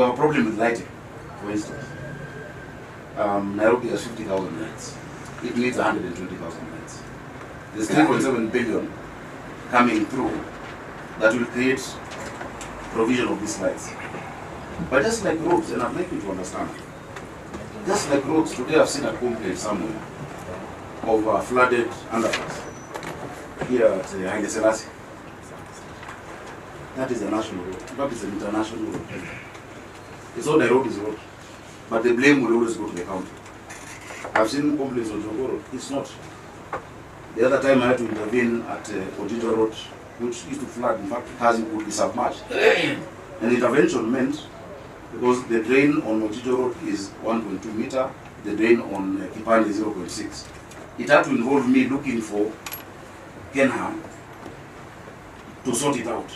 We have a problem with lighting, for instance. Nairobi has 50,000 lights. It needs 120,000 lights. There's 3.7 billion coming through that will create provision of these lights. But just like roads, and I'd like you to understand, just like roads, today I've seen a complaint somewhere of a flooded underpass here at Haile Selassie. That is a national road. In fact, it's an international road. It's not Nairobi's road. But the blame will always go to the county. I've seen complaints on Jogo Road. It's not. The other time I had to intervene at Ojito Road, which used to flood. In fact, cars would be submerged. And intervention meant, because the drain on Ojito Road is 1.2 meter, the drain on Kipande is 0.6. It had to involve me looking for Kenha to sort it out.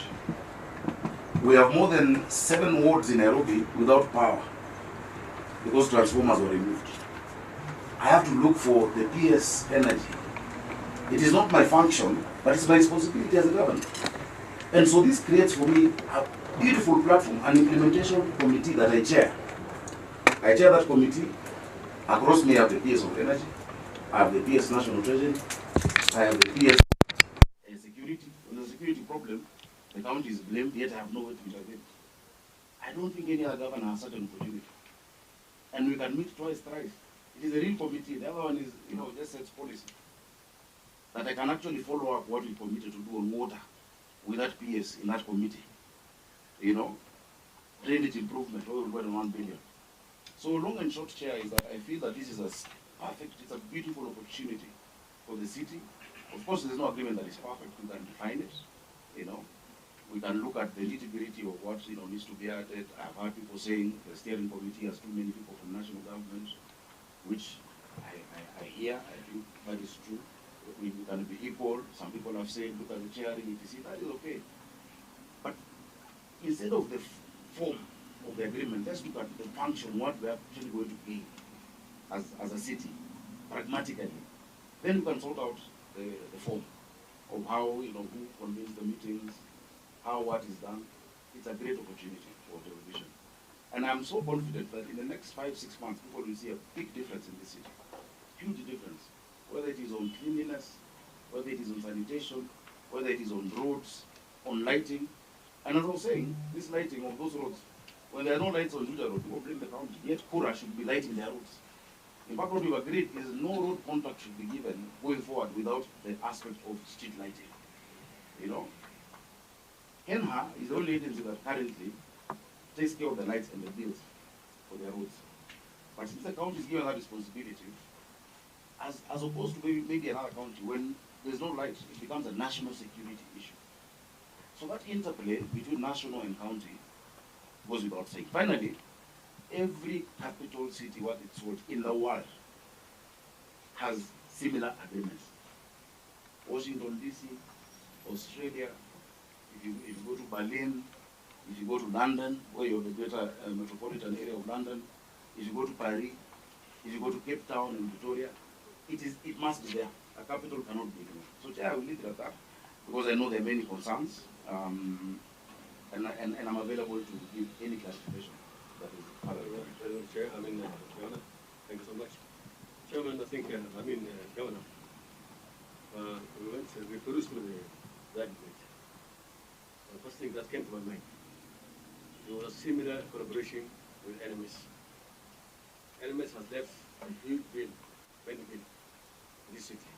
We have more than 7 wards in Nairobi without power because transformers were removed. I have to look for the PS energy. It is not my function, but it's my responsibility as a governor. And so this creates for me a beautiful platform, an implementation committee that I chair. I chair that committee. Across me I have the PS of energy, I have the PS national treasury, I have the PS security. When there's a security problem, the county is blamed, yet I have nowhere to intervene. I don't think any other governor has such an opportunity. And we can meet twice, thrice. It is a real committee. The other one is, just sets policy. That I can actually follow up what we committed to do on water with that PS in that committee. Drainage improvement, over 1 billion. So long and short, Chair, is that I feel that this is a perfect, it's a beautiful opportunity for the city. Of course, there's no agreement that is perfect. We can define it, We can look at the nitty-gritty of what needs to be added. I've heard people saying the steering committee has too many people from national government, which I hear. I think that is true. We can be equal. Some people have said, look at the chairing, etc. That is okay. But instead of the form of the agreement, let's look at the function, what we're actually going to gain as a city, pragmatically. Then we can sort out the form of how, who convenes the meetings, how what is done. It's a great opportunity for Devolution. And I'm so confident that in the next 5-6 months, people will see a big difference in this city. Huge difference. Whether it is on cleanliness, whether it is on sanitation, whether it is on roads, on lighting. And as I was saying, this lighting of those roads, when there are no lights on Juja Road, people blame the county. Yet Kura should be lighting their roads. In fact, what we've agreed is no road contract should be given going forward without the aspect of street lighting. Kenha is the only agency that currently takes care of the lights and the bills for their roads. But since the county is given that responsibility, as opposed to maybe another county, when there's no light, it becomes a national security issue. So that interplay between national and county goes without saying. Finally, every capital city, what it's called, in the world has similar agreements. Washington, D.C., Australia, if you go to Berlin, if you go to London, where you have the greater metropolitan area of London, if you go to Paris, if you go to Cape Town and Victoria, it must be there. A capital cannot be ignored. So Chair, I will leave it at that, because I know there are many concerns, and I'm available to give any clarification. Chair, Governor, thank you so much. Chairman, I think, Governor, we perused through the document. The first thing that came to my mind, there was a similar collaboration with NMS. NMS has left a huge bill, benefit in this city.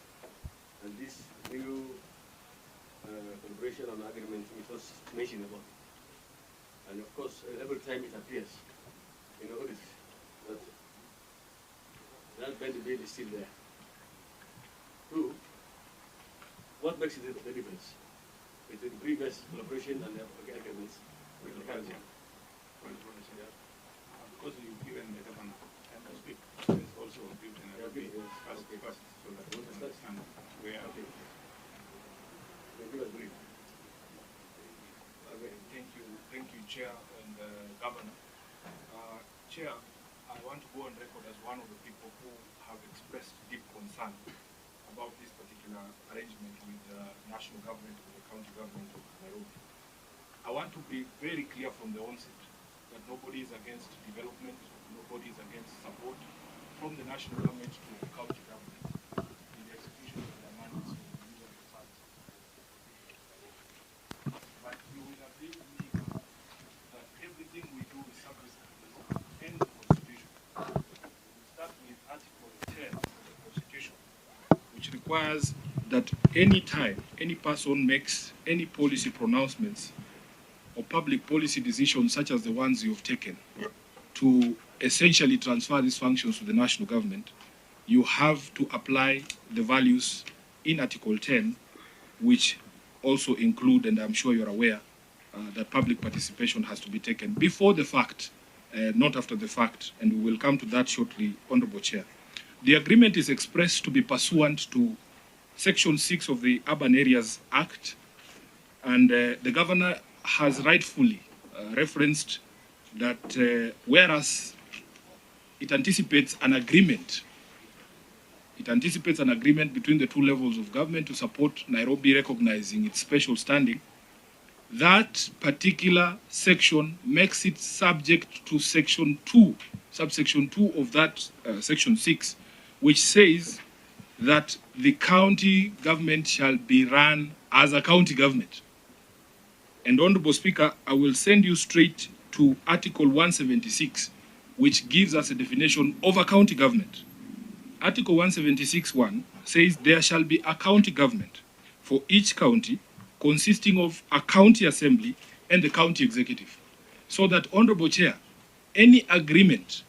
And this new collaboration and agreement, it was mentioned about. And of course, every time it appears, that benefit is still there. 2, what makes the difference between the previous collaboration and the agreements with the current one? Because you've given the governor and the speak, it's also given a bit first, so that we understand where. Okay. Give us brief. Okay, thank you, Chair and Governor. Chair, I want to go on record as one of the people who have expressed deep concern about this particular arrangement with the national government, with the county government of Nairobi. I want to be very clear from the onset that nobody is against development, nobody is against support from the national government to the county government in the execution of their mandates and the use of the funds. But you will agree with me that everything we do is subject to the Constitution. We start with Article 10 of the Constitution, which requires that any time any person makes any policy pronouncements or public policy decisions such as the ones you have taken to essentially transfer these functions to the national government, you have to apply the values in Article 10, which also include, and I'm sure you're aware, that public participation has to be taken before the fact, not after the fact, and we will come to that shortly, Honorable Chair. The agreement is expressed to be pursuant to Section 6 of the Urban Areas Act, and the Governor has rightfully referenced that whereas it anticipates an agreement, between the two levels of government to support Nairobi recognizing its special standing, that particular section makes it subject to Section 2, subsection 2 of that Section 6, which says that the county government shall be run as a county government. And Honorable Speaker, I will send you straight to Article 176, which gives us a definition of a county government. Article 176(1) says there shall be a county government for each county consisting of a county assembly and the county executive. So that, Honorable Chair, any agreement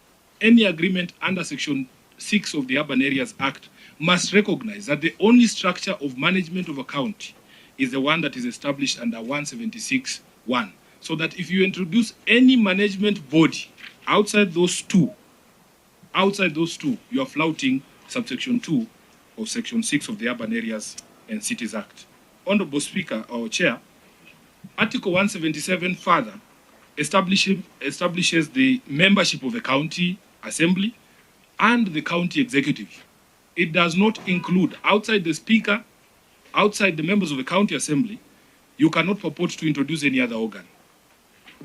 under Section 6 of the Urban Areas Act must recognize that the only structure of management of a county is the one that is established under 176(1). So that if you introduce any management body outside those two, you are flouting subsection 2 of Section 6 of the Urban Areas and Cities Act. Honorable Speaker or Chair, Article 177 further establishes the membership of the county assembly and the county executive. It does not include, outside the speaker, outside the members of the county assembly, you cannot purport to introduce any other organ.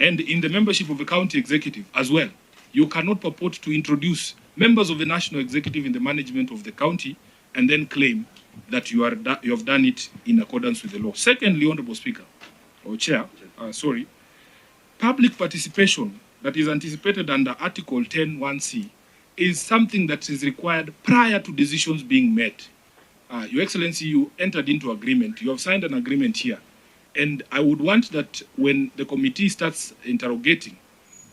And in the membership of the county executive as well, you cannot purport to introduce members of the national executive in the management of the county and then claim that you have done it in accordance with the law. Secondly, Honorable Speaker, or Chair, public participation that is anticipated under Article 10(1)(c) is something that is required prior to decisions being made. Your Excellency, you entered into agreement. You have signed an agreement here. And I would want that when the committee starts interrogating,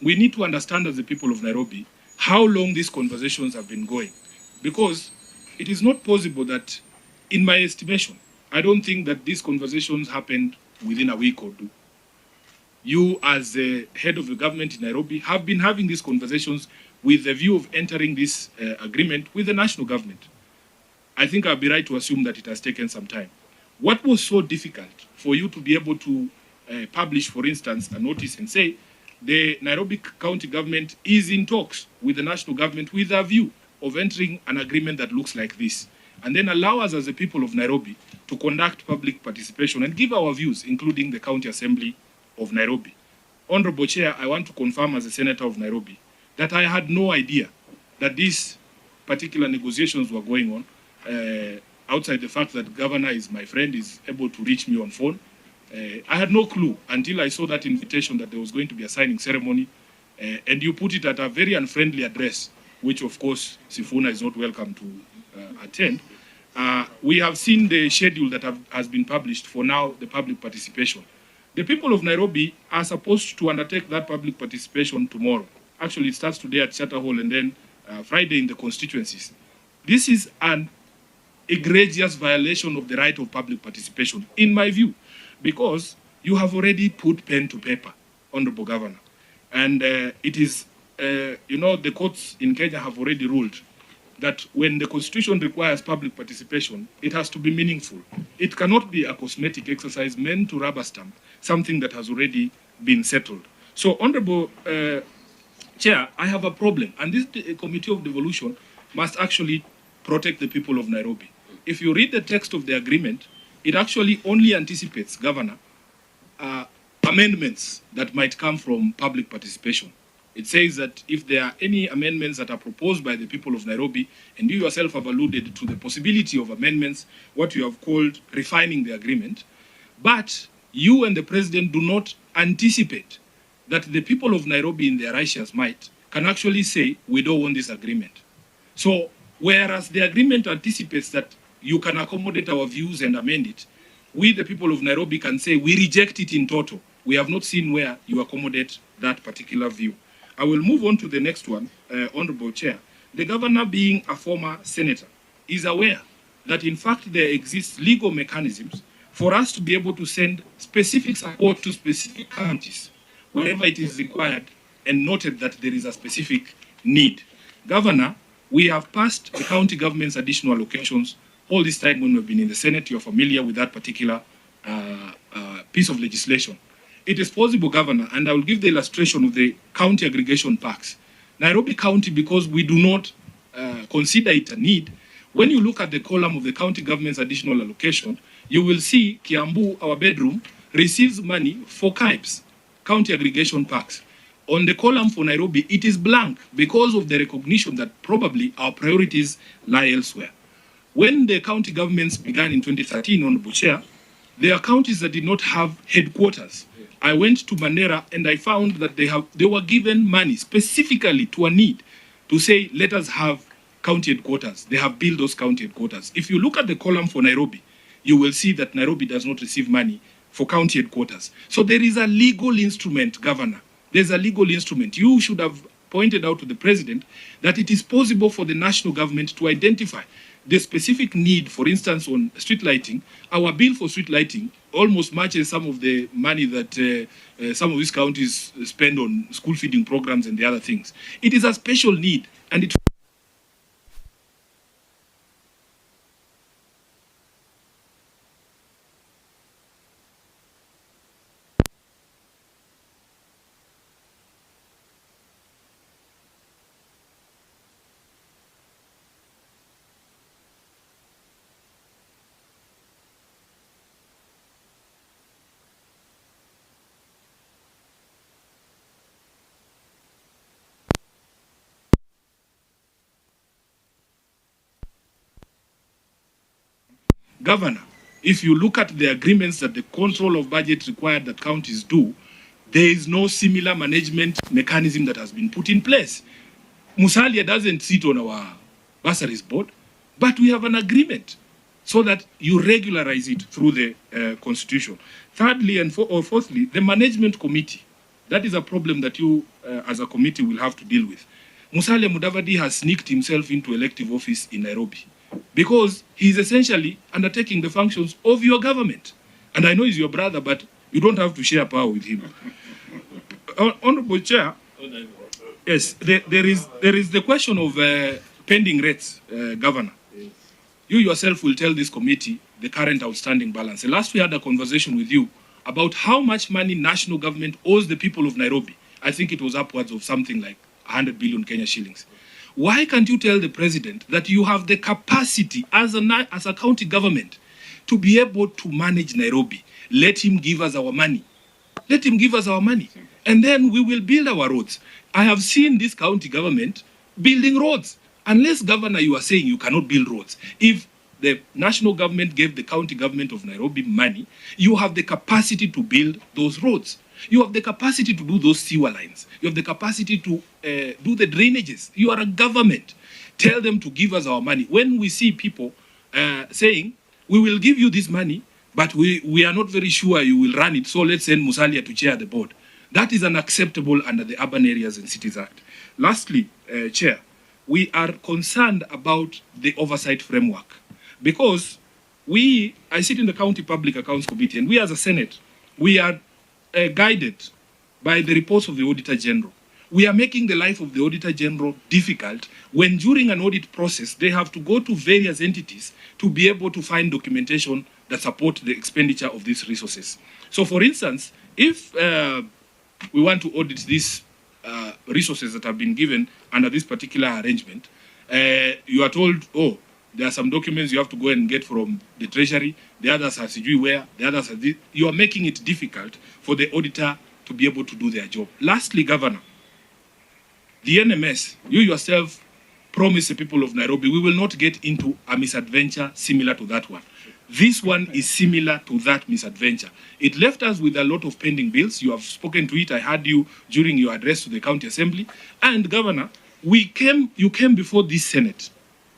we need to understand as the people of Nairobi how long these conversations have been going. Because it is not possible that, in my estimation, I don't think that these conversations happened within a week or two. You, as the head of the government in Nairobi, have been having these conversations with the view of entering this agreement with the national government. I think I'll be right to assume that it has taken some time. What was so difficult for you to be able to publish, for instance, a notice and say, the Nairobi County government is in talks with the national government with a view of entering an agreement that looks like this, and then allow us as the people of Nairobi to conduct public participation and give our views, including the County Assembly of Nairobi. Honorable Chair, I want to confirm as a Senator of Nairobi that I had no idea that these particular negotiations were going on, outside the fact that the Governor is my friend, is able to reach me on phone. I had no clue until I saw that invitation that there was going to be a signing ceremony, and you put it at a very unfriendly address, which of course Sifuna is not welcome to attend. We have seen the schedule that has been published for now, the public participation. The people of Nairobi are supposed to undertake that public participation tomorrow. Actually, it starts today at Charter Hall and then Friday in the constituencies. This is an egregious violation of the right of public participation, in my view, because you have already put pen to paper, Honorable Governor. And it is, the courts in Kenya have already ruled that when the Constitution requires public participation, it has to be meaningful. It cannot be a cosmetic exercise meant to rubber stamp something that has already been settled. So, Honorable Chair, I have a problem, and this Committee of Devolution must actually protect the people of Nairobi. If you read the text of the agreement, it actually only anticipates, Governor, amendments that might come from public participation. It says that if there are any amendments that are proposed by the people of Nairobi, and you yourself have alluded to the possibility of amendments, what you have called refining the agreement, but you and the president do not anticipate that the people of Nairobi in their righteous might can actually say, we don't want this agreement. So, whereas the agreement anticipates that you can accommodate our views and amend it, we, the people of Nairobi, can say, we reject it in total. We have not seen where you accommodate that particular view. I will move on to the next one, Honorable Chair. The governor, being a former senator, is aware that in fact there exists legal mechanisms for us to be able to send specific support to specific counties wherever it is required, and noted that there is a specific need. Governor, we have passed the county government's additional allocations all this time when we've been in the Senate. You're familiar with that particular piece of legislation. It is possible, Governor, and I will give the illustration of the county aggregation parks. Nairobi County, because we do not consider it a need, when you look at the column of the county government's additional allocation, you will see Kiambu, our bedroom, receives money for CAIPs, county aggregation parks. On the column for Nairobi, it is blank because of the recognition that probably our priorities lie elsewhere. When the county governments began in 2013, Honorable Chair, there are counties that did not have headquarters. I went to Mandera and I found that they were given money specifically to a need to say, let us have county headquarters. They have built those county headquarters. If you look at the column for Nairobi, you will see that Nairobi does not receive money for county headquarters. So there is a legal instrument, Governor. There's a legal instrument. You should have pointed out to the president that it is possible for the national government to identify the specific need, for instance, on street lighting. Our bill for street lighting almost matches some of the money that some of these counties spend on school feeding programs and the other things. It is a special need, and it Governor, if you look at the agreements that the control of budget required that counties do, there is no similar management mechanism that has been put in place. Musalia doesn't sit on our bursaries board, but we have an agreement so that you regularize it through the constitution. Thirdly and fourthly, the management committee. That is a problem that you as a committee will have to deal with. Musalia Mudavadi has sneaked himself into elective office in Nairobi, because he is essentially undertaking the functions of your government. And I know he's your brother, but you don't have to share power with him. Honorable Chair, yes, there is the question of pending rates, Governor. Yes. You yourself will tell this committee the current outstanding balance. And last we had a conversation with you about how much money national government owes the people of Nairobi. I think it was upwards of something like 100 billion Kenya shillings. Why can't you tell the president that you have the capacity as a county government to be able to manage Nairobi? Let him give us our money. Let him give us our money. And then we will build our roads. I have seen this county government building roads. Unless, Governor, you are saying you cannot build roads. If the national government gave the county government of Nairobi money, you have the capacity to build those roads. You have the capacity to do those sewer lines. You have the capacity to do the drainages. You are a government. Tell them to give us our money. When we see people saying, we will give you this money, but we are not very sure you will run it, so let's send Musalia to chair the board. That is unacceptable under the Urban Areas and Cities Act. Lastly, Chair, we are concerned about the oversight framework, because I sit in the County Public Accounts Committee, and we as a Senate, we are guided by the reports of the Auditor General. We are making the life of the Auditor General difficult when during an audit process, they have to go to various entities to be able to find documentation that support the expenditure of these resources. So for instance, if we want to audit these resources that have been given under this particular arrangement, you are told, oh, there are some documents you have to go and get from the Treasury, the others are sijui where, the others are this. You are making it difficult for the auditor to be able to do their job. Lastly, Governor, the NMS, you yourself promise the people of Nairobi, we will not get into a misadventure similar to that one. This one is similar to that misadventure. It left us with a lot of pending bills. You have spoken to it. I heard you during your address to the county assembly. And Governor, you came before this Senate.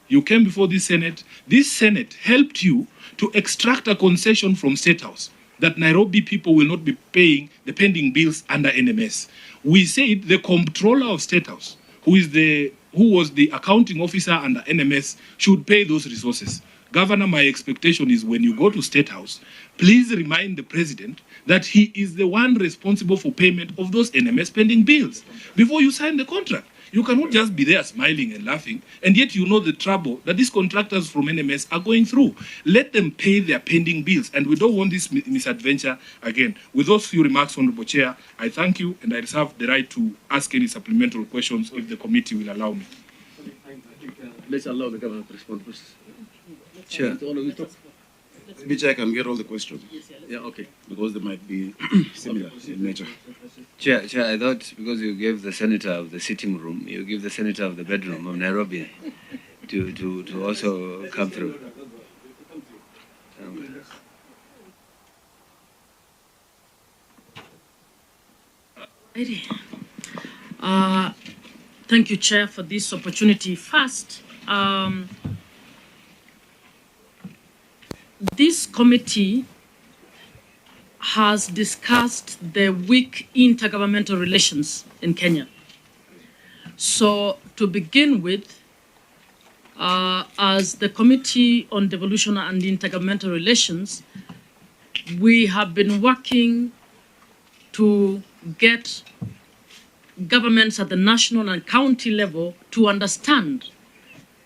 You came before this Senate. This Senate helped you to extract a concession from State House that Nairobi people will not be paying the pending bills under NMS. We said the comptroller of State House, who was the accounting officer under NMS, should pay those resources. Governor, my expectation is when you go to State House, please remind the president that he is the one responsible for payment of those NMS pending bills before you sign the contract. You cannot just be there smiling and laughing, and yet you know the trouble that these contractors from NMS are going through. Let them pay their pending bills, and we don't want this misadventure again. With those few remarks, Honorable Chair, I thank you, and I reserve the right to ask any supplemental questions if the committee will allow me. Let's allow the governor to respond first. Chair, which I can get all the questions. Yeah, okay. Because they might be similar in nature. Chair, I thought because you gave the senator of the sitting room, you give the senator of the bedroom of Nairobi to also come through. Thank you, Chair, for this opportunity. First, this committee has discussed the weak intergovernmental relations in Kenya. So to begin with, as the Committee on Devolution and Intergovernmental Relations, we have been working to get governments at the national and county level to understand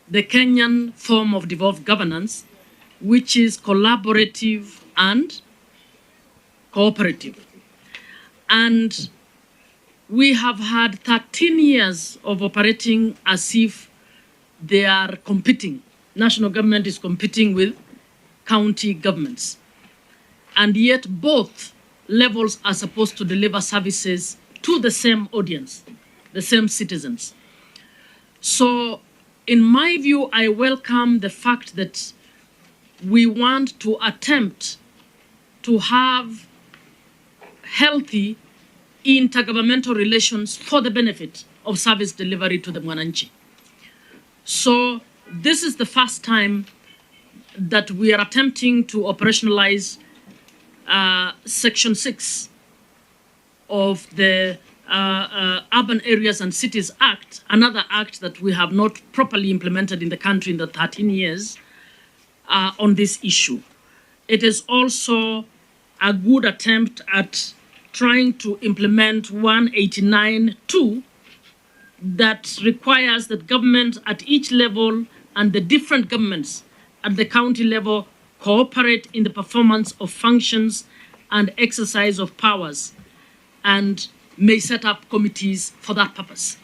the Kenyan form of devolved governance, which is collaborative and cooperative. And we have had 13 years of operating as if they are competing. National government is competing with county governments. And yet both levels are supposed to deliver services to the same audience, the same citizens. So in my view, I welcome the fact that we want to attempt to have healthy intergovernmental relations for the benefit of service delivery to the Mwananchi. So this is the first time that we are attempting to operationalize Section 6 of the Urban Areas and Cities Act, another act that we have not properly implemented in the country in the 13 years on this issue. It is also a good attempt at trying to implement 189(2) that requires that government at each level and the different governments at the county level cooperate in the performance of functions and exercise of powers, and may set up committees for that purpose.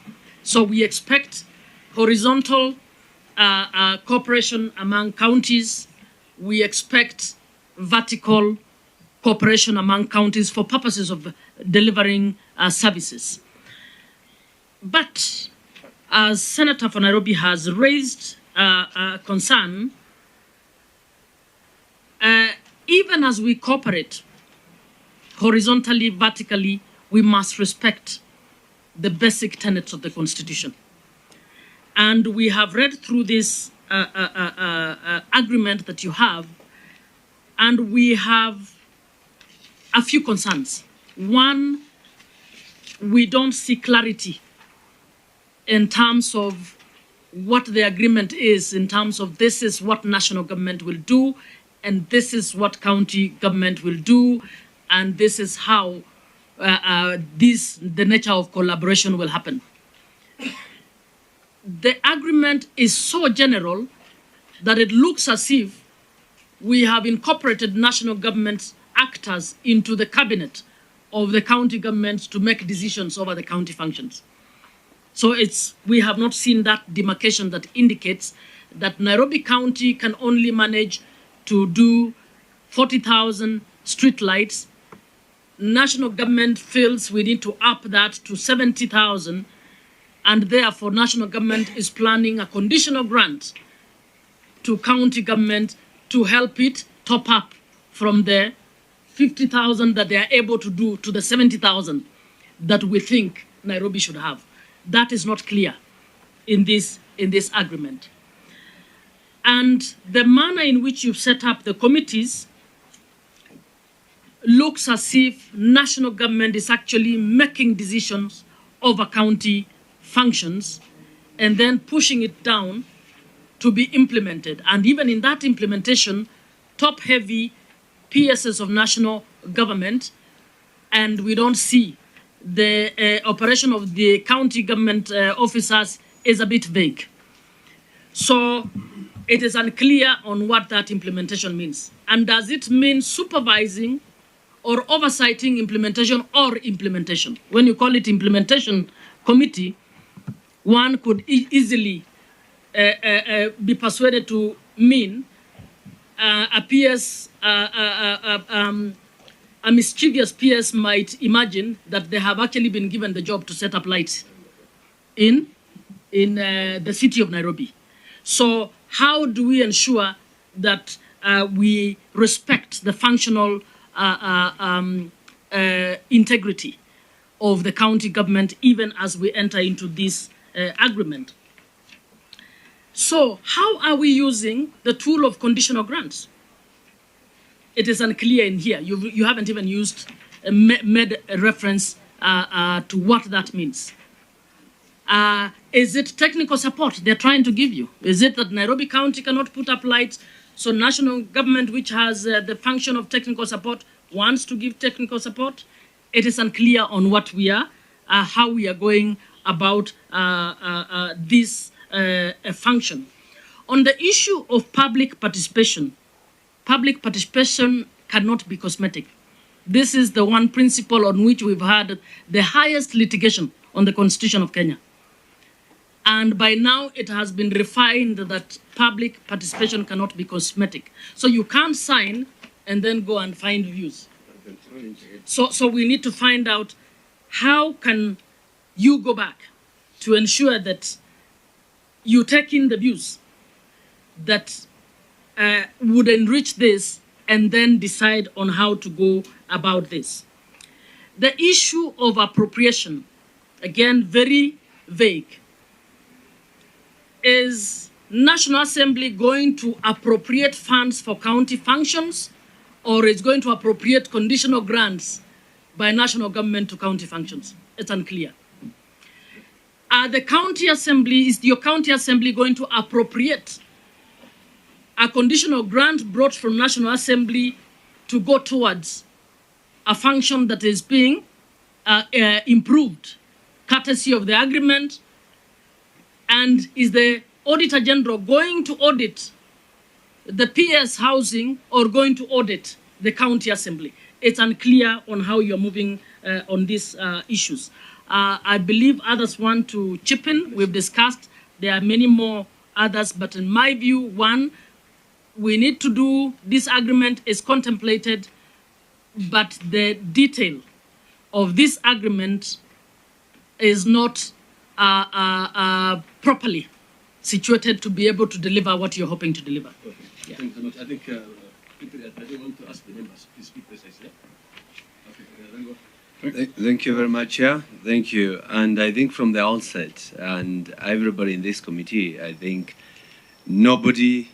So we expect horizontal cooperation among counties. We expect vertical cooperation among counties for purposes of delivering services. But as Senator for Nairobi has raised a concern, even as we cooperate horizontally, vertically, we must respect the basic tenets of the Constitution. And we have read through this agreement that you have, and we have a few concerns. One, we don't see clarity in terms of what the agreement is, in terms of this is what national government will do, and this is what county government will do, and this is how the nature of collaboration will happen. The agreement is so general that it looks as if we have incorporated national government actors into the cabinet of the county government to make decisions over the county functions. So we have not seen that demarcation that indicates that Nairobi County can only manage to do 40,000 street lights. National government feels we need to up that to 70,000, and therefore national government is planning a conditional grant to county government to help it top up from the 50,000 that they are able to do to the 70,000 that we think Nairobi should have. That is not clear in this agreement. And the manner in which you've set up the committees looks as if national government is actually making decisions over county functions and then pushing it down to be implemented. And even in that implementation, top-heavy PSs of national government, and we don't see the operation of the county government officers is a bit vague. So it is unclear on what that implementation means. And does it mean supervising or oversighting implementation or implementation? When you call it implementation committee, one could easily be persuaded to mean a PS, a mischievous PS might imagine that they have actually been given the job to set up lights in the city of Nairobi. So how do we ensure that we respect the functional integrity of the county government even as we enter into this agreement? So how are we using the tool of conditional grants? It is unclear in here. You haven't even made a reference to what that means. Is it technical support they're trying to give you? Is it that Nairobi County cannot put up lights, so national government, which has the function of technical support, wants to give technical support? It is unclear on what we are, how we are going about this function. On the issue of public participation cannot be cosmetic. This is the one principle on which we've had the highest litigation on the Constitution of Kenya. And by now it has been refined that public participation cannot be cosmetic. So you can't sign and then go and find views. So we need to find out how can you go back to ensure that you take in the views that would enrich this and then decide on how to go about this. The issue of appropriation, again, very vague. Is National Assembly going to appropriate funds for county functions, or is going to appropriate conditional grants by national government to county functions? It's unclear. Is your county assembly going to appropriate a conditional grant brought from National Assembly to go towards a function that is being improved, courtesy of the agreement? And is the Auditor General going to audit the PS housing or going to audit the county assembly? It's unclear on how you're moving on these issues. I believe others want to chip in. We've discussed. There are many more others, but in my view, one, we need to do, this agreement is contemplated, but the detail of this agreement is not properly situated to be able to deliver what you're hoping to deliver. Okay. Yeah. Thank you very much. I think I don't want to ask the members. Please speak precisely. Okay. Thank you very much, Chair. Thank you. And I think from the outset, and everybody in this committee, I think nobody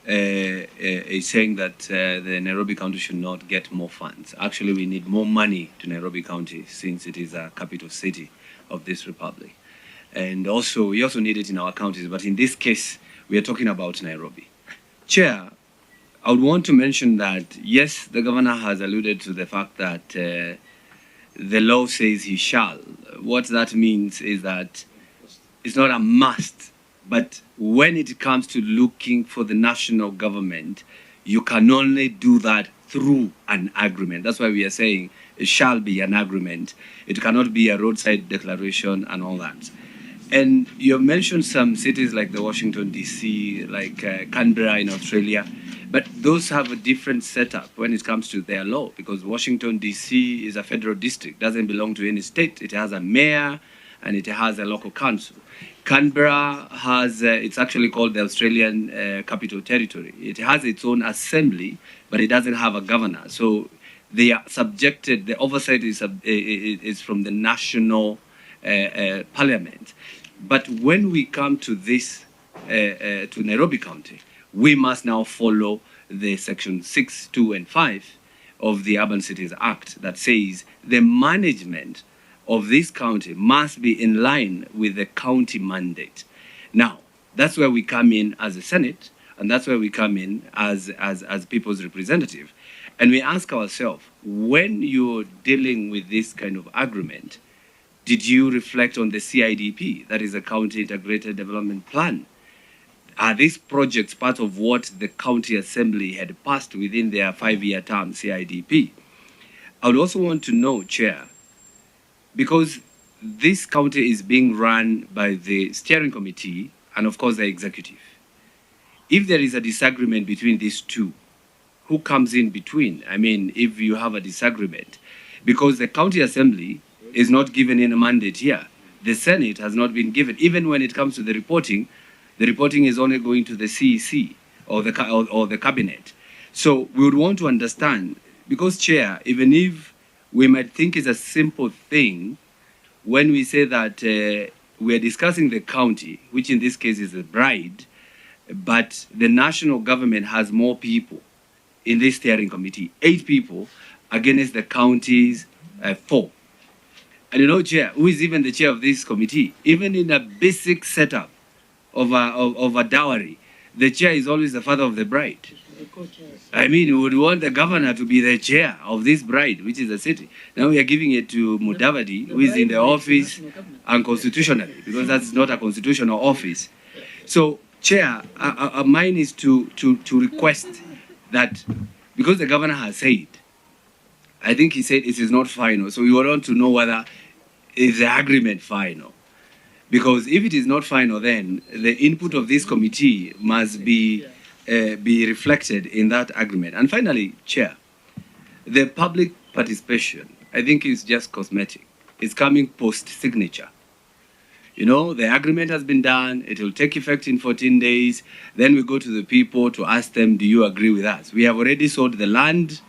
is saying that the Nairobi County should not get more funds. Actually, we need more money to Nairobi County since it is a capital city of this republic. And also, we also need it in our counties, but in this case, we are talking about Nairobi. Chair, I would want to mention that, yes, the governor has alluded to the fact that the law says he shall. What that means is that it's not a must, but when it comes to looking for the national government, you can only do that through an agreement. That's why we are saying it shall be an agreement. It cannot be a roadside declaration and all that. And you have mentioned some cities like the Washington, D.C., like Canberra in Australia, but those have a different setup when it comes to their law, because Washington, D.C. is a federal district, doesn't belong to any state. It has a mayor and it has a local council. Canberra has, it's actually called the Australian Capital Territory. It has its own assembly, but it doesn't have a governor. So they are subjected, the oversight is from the national parliament. But when we come to this, to Nairobi County, we must now follow the section 6, 2, and 5 of the Urban Cities Act that says the management of this county must be in line with the county mandate. Now, that's where we come in as a Senate, and that's where we come in as people's representative. And we ask ourselves, when you're dealing with this kind of agreement, did you reflect on the CIDP, that is a County Integrated Development Plan? Are these projects part of what the County Assembly had passed within their 5-year term CIDP? I would also want to know, Chair, because this county is being run by the steering committee and, of course, the executive. If there is a disagreement between these two, who comes in between? I mean, if you have a disagreement, because the county assembly is not given any mandate here. The Senate has not been given. Even when it comes to the reporting is only going to the CEC or the cabinet. So we would want to understand, because, Chair, even if we might think it's a simple thing, when we say that we are discussing the county, which in this case is the bride, but the national government has more people in this steering committee, 8 people against the county's 4. And you know, Chair, who is even the chair of this committee? Even in a basic setup of a dowry, the chair is always the father of the bride. I mean, we would want the governor to be the chair of this bride, which is the city. Now we are giving it to Mudavadi, who is in the office unconstitutionally, because that's not a constitutional office. So, Chair, mine is to request that, because the governor has said, I think he said it is not final, so we want to know whether is the agreement final. Because if it is not final, then the input of this committee must be reflected in that agreement. And finally, Chair, the public participation, I think, is just cosmetic. It's coming post-signature. You know, the agreement has been done, it will take effect in 14 days, then we go to the people to ask them, do you agree with us? We have already sold the land,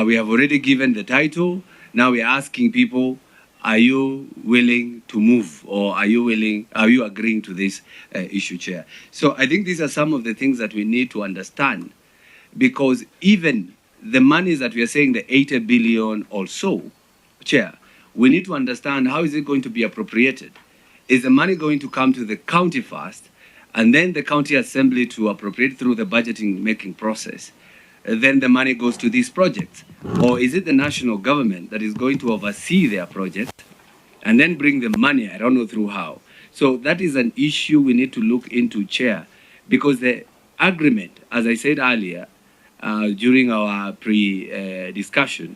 we have already given the title, now we are asking people, are you willing to move, or are you agreeing to this issue, Chair? So I think these are some of the things that we need to understand, because even the monies that we are saying, the 80 billion or so, Chair, we need to understand how is it going to be appropriated. Is the money going to come to the county first, and then the county assembly to appropriate through the budgeting making process? Then the money goes to these projects? Or is it the national government that is going to oversee their project and then bring the money, I don't know through how. So that is an issue we need to look into, Chair, because the agreement, as I said earlier, during our pre-discussion,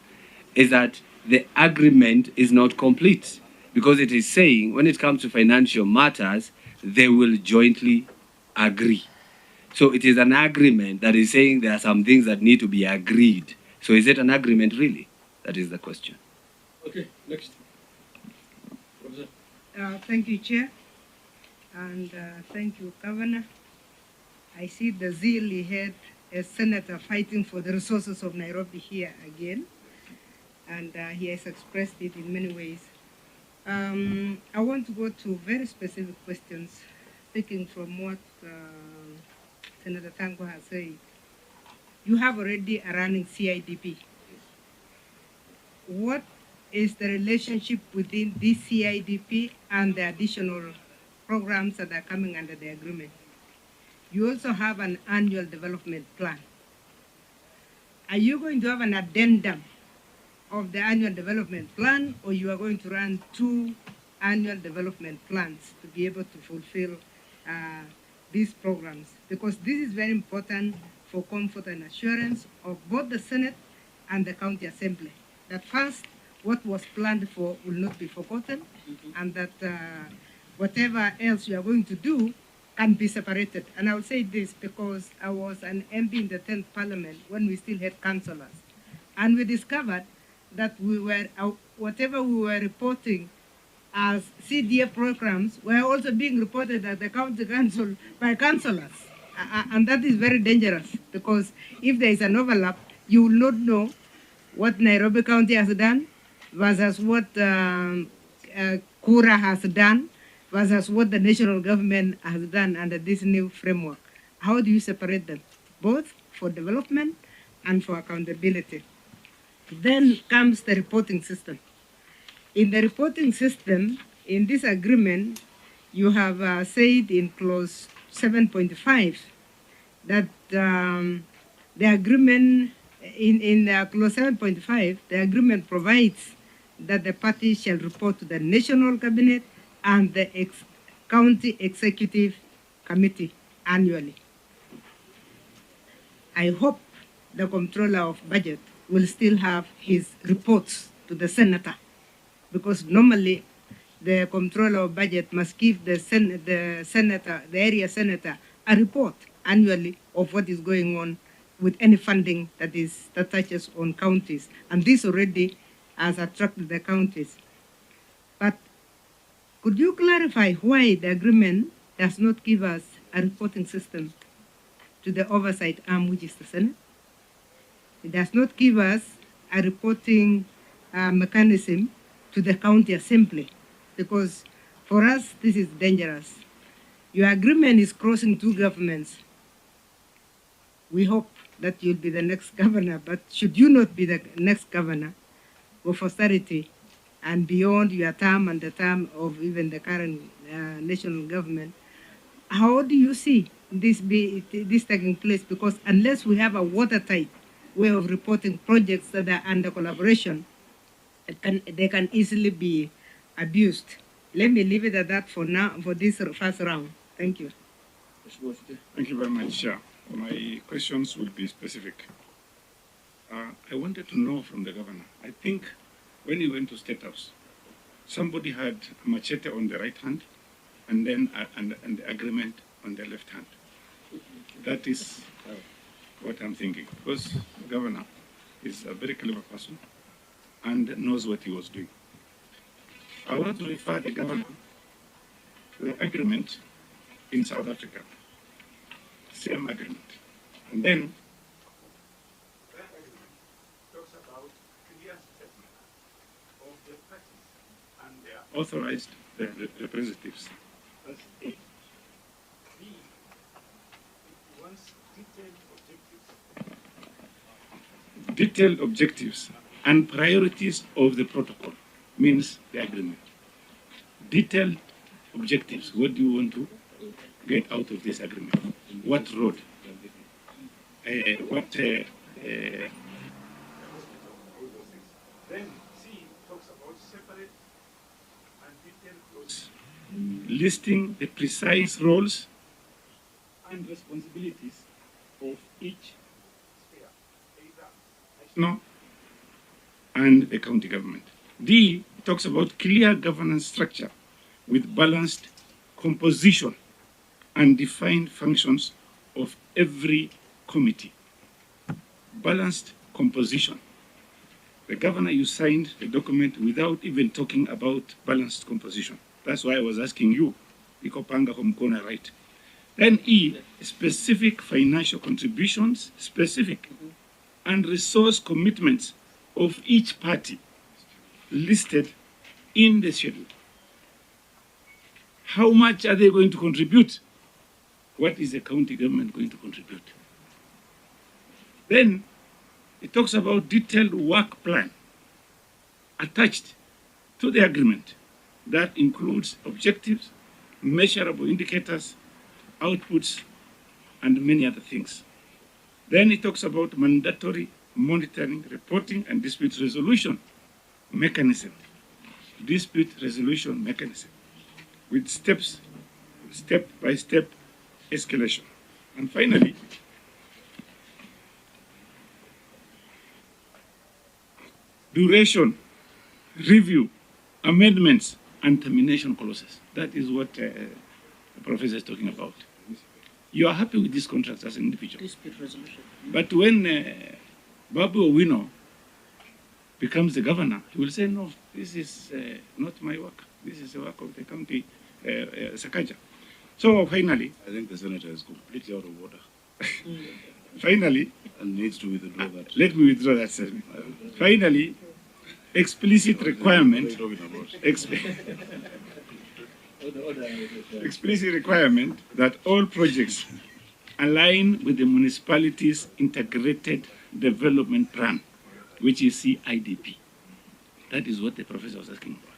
is that the agreement is not complete, because it is saying when it comes to financial matters, they will jointly agree. So it is an agreement that is saying there are some things that need to be agreed. So is it an agreement really? That is the question. Okay, next. Thank you, Chair, and thank you, Governor. I see the zeal he had as Senator fighting for the resources of Nairobi here again, and he has expressed it in many ways. I want to go to very specific questions, taking from what Senator Tango has said. You have already a running CIDP. What is the relationship within this CIDP and the additional programs that are coming under the agreement? You also have an annual development plan. Are you going to have an addendum of the annual development plan, or you are going to run 2 annual development plans to be able to fulfill these programs? Because this is very important for comfort and assurance of both the Senate and the County Assembly, that first, what was planned for will not be forgotten, and that whatever else you are going to do can be separated. And I will say this because I was an MP in the 10th Parliament when we still had councillors, and we discovered that we were, whatever we were reporting as CDF programs were also being reported at the county council by councillors. And that is very dangerous, because if there is an overlap, you will not know what Nairobi County has done versus what Kura has done versus what the national government has done under this new framework. How do you separate them? Both for development and for accountability. Then comes the reporting system. In the reporting system, in this agreement, you have said in clause 7.5 that the agreement, in clause 7.5, the agreement provides that the parties shall report to the national cabinet and the county executive committee annually. I hope the comptroller of budget will still have his reports to the senator, because normally the comptroller of budget must give the area senator, a report annually of what is going on with any funding that touches on counties. And this already has attracted the counties. But could you clarify why the agreement does not give us a reporting system to the oversight arm, which is the Senate? It does not give us a reporting mechanism to the county assembly, because for us, this is dangerous. Your agreement is crossing two governments. We hope that you'll be the next governor, but should you not be the next governor, for austerity and beyond your term and the term of even the current national government, how do you see this taking place? Because unless we have a watertight way of reporting projects that are under collaboration, they can easily be abused. Let me leave it at that for now, for this first round. Thank you. Thank you very much, Chair. My questions will be specific. I wanted to know from the governor. I think when he went to State House, somebody had a machete on the right hand and then and the agreement on the left hand. That is what I'm thinking, because the governor is a very clever person and knows what he was doing. I want to refer the governor to the agreement in South Africa, same agreement. And then that agreement talks about clear statement of the parties and their authorized representatives. That's A. B, it wants detailed objectives and priorities of the protocol, means the agreement. Detailed objectives, what do you want to get out of this agreement? What road? Then C talks about separate and detailed clauses, listing the precise roles and responsibilities of each sphere, either national and the county government. D talks about clear governance structure with balanced composition and defined functions of every committee. Balanced composition. The governor, you signed the document without even talking about balanced composition. That's why I was asking you, Ikopanga from corner right. Then E, specific financial contributions, specific, and resource commitments of each party listed in the schedule. How much are they going to contribute? What is the county government going to contribute? Then it talks about detailed work plan attached to the agreement that includes objectives, measurable indicators, outputs, and many other things. Then it talks about mandatory monitoring, reporting, and dispute resolution mechanism. Dispute resolution mechanism with step-by-step escalation. And finally, duration, review, amendments, and termination clauses. That is what the professor is talking about. You are happy with these contracts as an individual. Dispute resolution. But when Babu Owino becomes the governor, he will say, no, this is not my work. This is the work of the county Sakaja. So finally, I think the senator is completely out of order finally, and needs to withdraw that. let me withdraw that statement. Finally, explicit requirement, What are you talking about? explicit requirement that all projects align with the municipality's integrated development plan, which is CIDP. That is what the professor was asking about.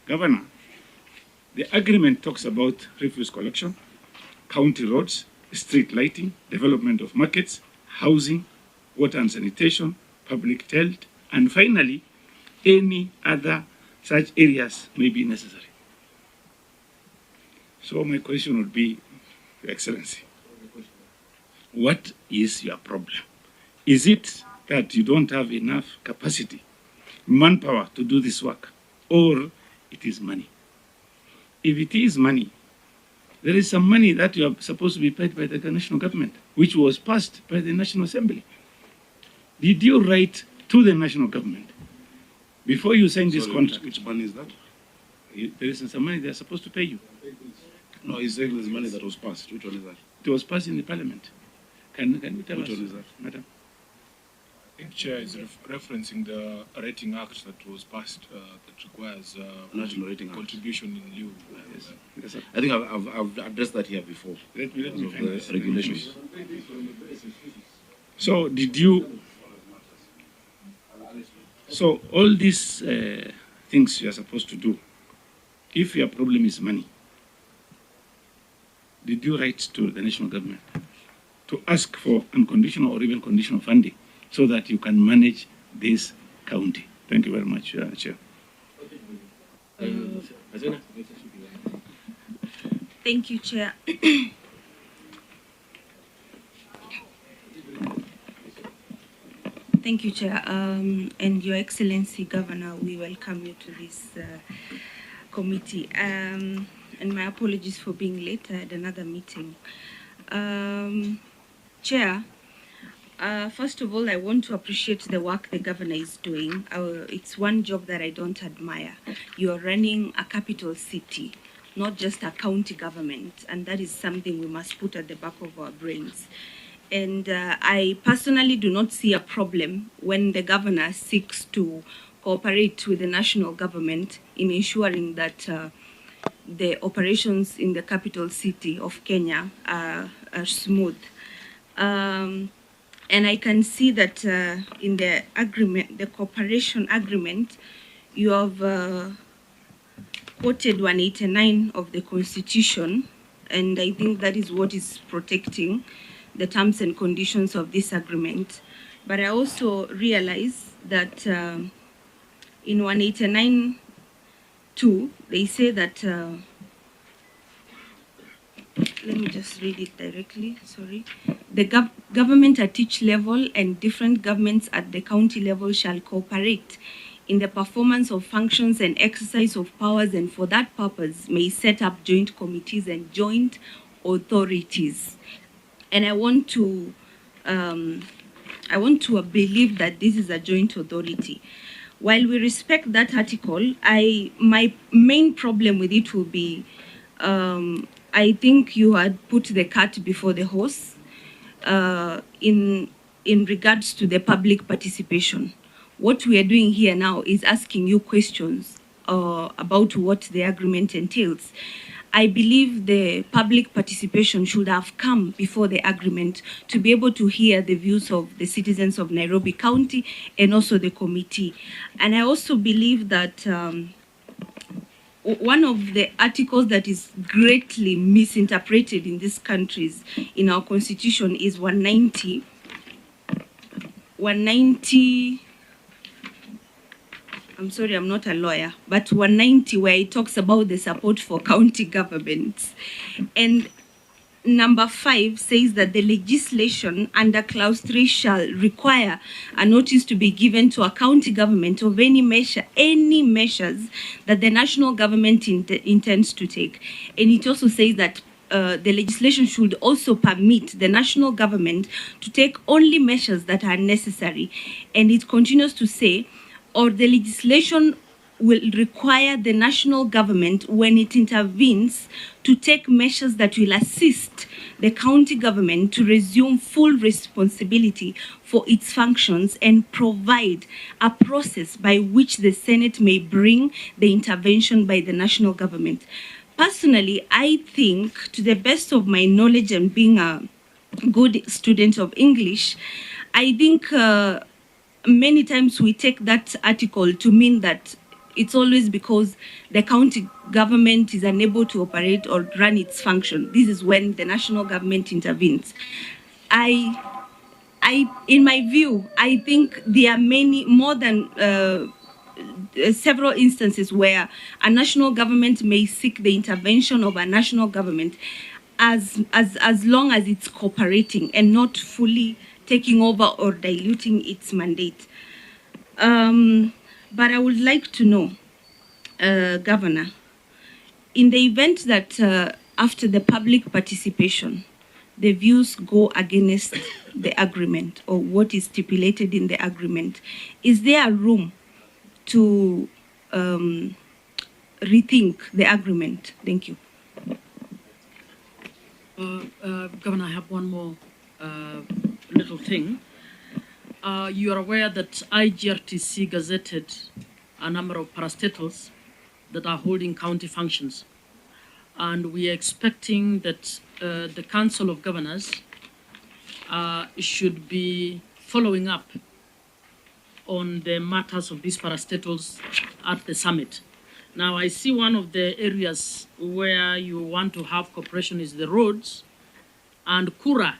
Governor, the agreement talks about refuse collection, county roads, street lighting, development of markets, housing, water and sanitation, public health, and finally, any other such areas may be necessary. So my question would be, Your Excellency, what is your problem? Is it that you don't have enough capacity, manpower to do this work, or it is money? If it is money, there is some money that you are supposed to be paid by the national government, which was passed by the National Assembly. Did you write to the national government before you sign this Sorry, contract? which money is that? There is some money they are supposed to pay you. No, he's saying there's money that was passed. Which one is that? It was passed in the parliament. Can you tell Which us, one is that? madam? I think Chair is referencing the rating act that was passed that requires National Rating Act. contribution in lieu. Yes. Yes, sir. I think I've addressed that here before. Let me Because of finish. the regulations. So did you? So all these things you are supposed to do, if your problem is money, did you write to the national government to ask for unconditional or even conditional funding so that you can manage this county? Thank you very much, Chair. Thank you, Chair. Thank you, Chair. And Your Excellency, Governor, we welcome you to this committee. And my apologies for being late. I had another meeting. Chair, first of all, I want to appreciate the work the Governor is doing. It's one job that I don't admire. You're running a capital city, not just a county government, and that is something we must put at the back of our brains. And I personally do not see a problem when the Governor seeks to cooperate with the national government in ensuring that the operations in the capital city of Kenya are smooth. And I can see that in the agreement, the cooperation agreement, you have quoted 189 of the Constitution, and I think that is what is protecting the terms and conditions of this agreement. But I also realize that in 189(2), they say that, let me just read it directly, sorry. The government at each level and different governments at the county level shall cooperate in the performance of functions and exercise of powers, and for that purpose may set up joint committees and joint authorities. And I want to believe that this is a joint authority. While we respect that article, my main problem with it will be, I think you had put the cart before the horse in regards to the public participation. What we are doing here now is asking you questions about what the agreement entails. I believe the public participation should have come before the agreement to be able to hear the views of the citizens of Nairobi County and also the committee. And I also believe that one of the articles that is greatly misinterpreted in these countries, in our constitution, is 190, I'm sorry, I'm not a lawyer, but 190, where it talks about the support for county governments. And number 5 says that the legislation under clause 3 shall require a notice to be given to a county government of any measures that the national government intends to take. And it also says that the legislation should also permit the national government to take only measures that are necessary. And it continues to say, or the legislation will require the national government, when it intervenes, to take measures that will assist the county government to resume full responsibility for its functions and provide a process by which the Senate may bring the intervention by the national government. Personally, I think, to the best of my knowledge and being a good student of English, I think many times we take that article to mean that it's always because the county government is unable to operate or run its function. This is when the national government intervenes. In my view, I think there are more than several instances where a national government may seek the intervention of a national government as long as it's cooperating and not fully taking over or diluting its mandate. But I would like to know, Governor, in the event that after the public participation, the views go against the agreement or what is stipulated in the agreement, is there a room to rethink the agreement? Thank you. Governor, I have one more little thing. You are aware that IGRTC gazetted a number of parastatals that are holding county functions. And we are expecting that the Council of Governors should be following up on the matters of these parastatals at the summit. Now, I see one of the areas where you want to have cooperation is the roads, and Kura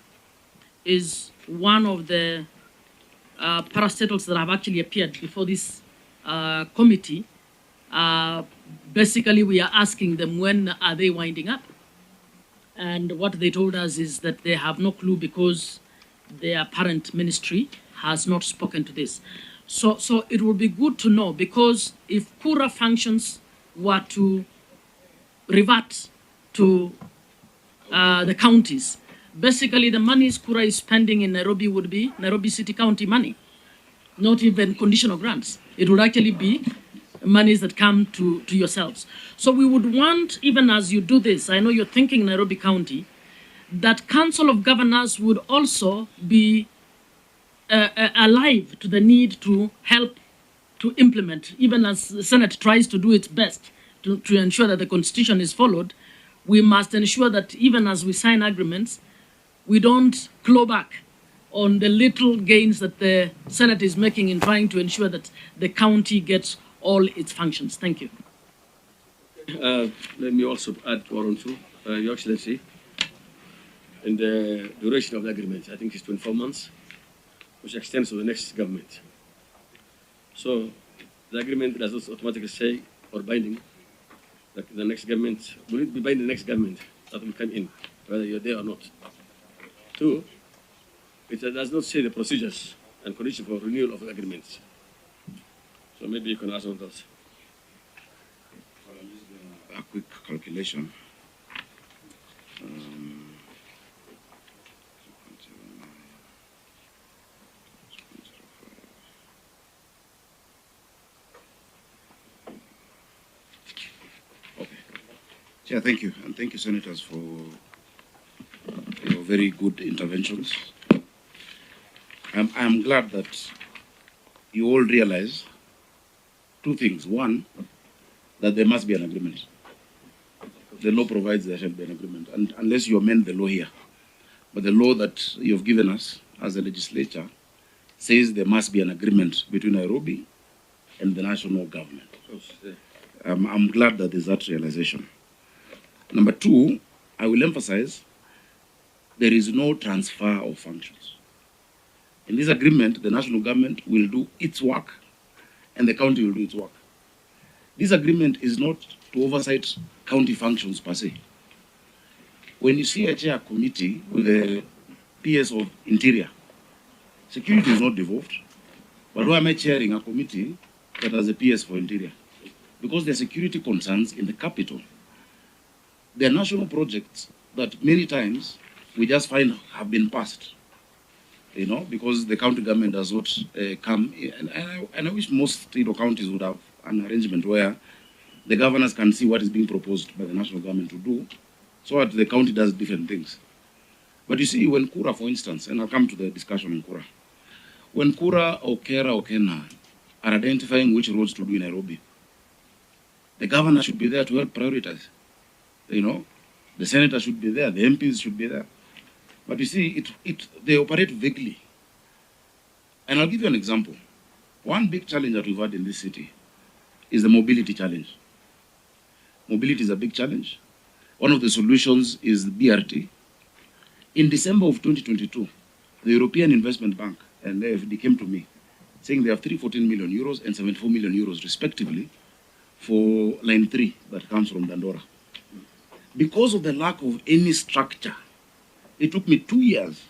is one of the parastatals that have actually appeared before this committee. Basically, we are asking them when are they winding up? And what they told us is that they have no clue because their parent ministry has not spoken to this. So it would be good to know, because if Kura functions were to revert to the counties, basically the monies Kura is spending in Nairobi would be Nairobi City County money, not even conditional grants. It would actually be monies that come to yourselves. So we would want, even as you do this, I know you're thinking Nairobi County, that Council of Governors would also be alive to the need to help to implement, even as the Senate tries to do its best to ensure that the Constitution is followed. We must ensure that even as we sign agreements, we don't claw back on the little gains that the Senate is making in trying to ensure that the county gets all its functions. Thank you. Let me also add one or two. Your Excellency, in the duration of the agreement, I think it's 24 months, which extends to the next government. So the agreement does not automatically say or binding that the next government, will it be binding the next government that will come in, whether you're there or not? Two, it does not say the procedures and conditions for renewal of the agreements. So maybe you can ask on those. A quick calculation. Okay. Chair, thank you. And thank you, Senators, for your very good interventions. I'm glad that you all realize two things. One, that there must be an agreement. The law provides there shall be an agreement, and unless you amend the law here. But the law that you've given us as a legislature says there must be an agreement between Nairobi and the national government. I'm glad that there's that realization. Number two, I will emphasize there is no transfer of functions. In this agreement, the national government will do its work and the county will do its work. This agreement is not to oversight county functions per se. When you see a chair committee with the PS of Interior, security is not devolved, but why am I chairing a committee that has a PS for Interior? Because there are security concerns in the capital. There are national projects that many times we just find have been passed, because the county government does not come in. And I wish most counties would have an arrangement where the governors can see what is being proposed by the national government to do, so that the county does different things. But you see, when Kura, for instance, and I'll come to the discussion on Kura, when Kura or Kera or Kena are identifying which roads to do in Nairobi, the governor should be there to help prioritize. You know, the senator should be there, the MPs should be there. But you see, they operate vaguely. And I'll give you an example. One big challenge that we've had in this city is the mobility challenge. Mobility is a big challenge. One of the solutions is the BRT. In December of 2022, the European Investment Bank and the AFD came to me saying they have 314 million euros and 74 million euros respectively for line 3 that comes from Dandora. Because of the lack of any structure, it took me 2 years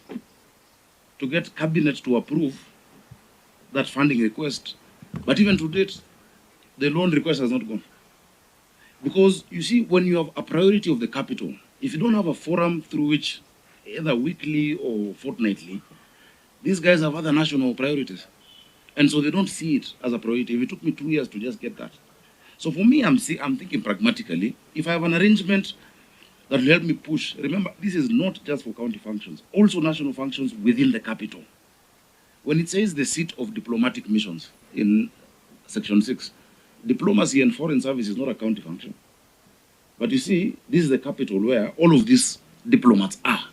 to get cabinet to approve that funding request. But even to date, the loan request has not gone. Because you see, when you have a priority of the capital, if you don't have a forum through which, either weekly or fortnightly, these guys have other national priorities. And so they don't see it as a priority. It took me 2 years to just get that. So for me, I'm thinking pragmatically, if I have an arrangement that will help me push, remember, this is not just for county functions, also national functions within the capital. When it says the seat of diplomatic missions in Section 6, diplomacy and foreign service is not a county function. But you see, this is the capital where all of these diplomats are.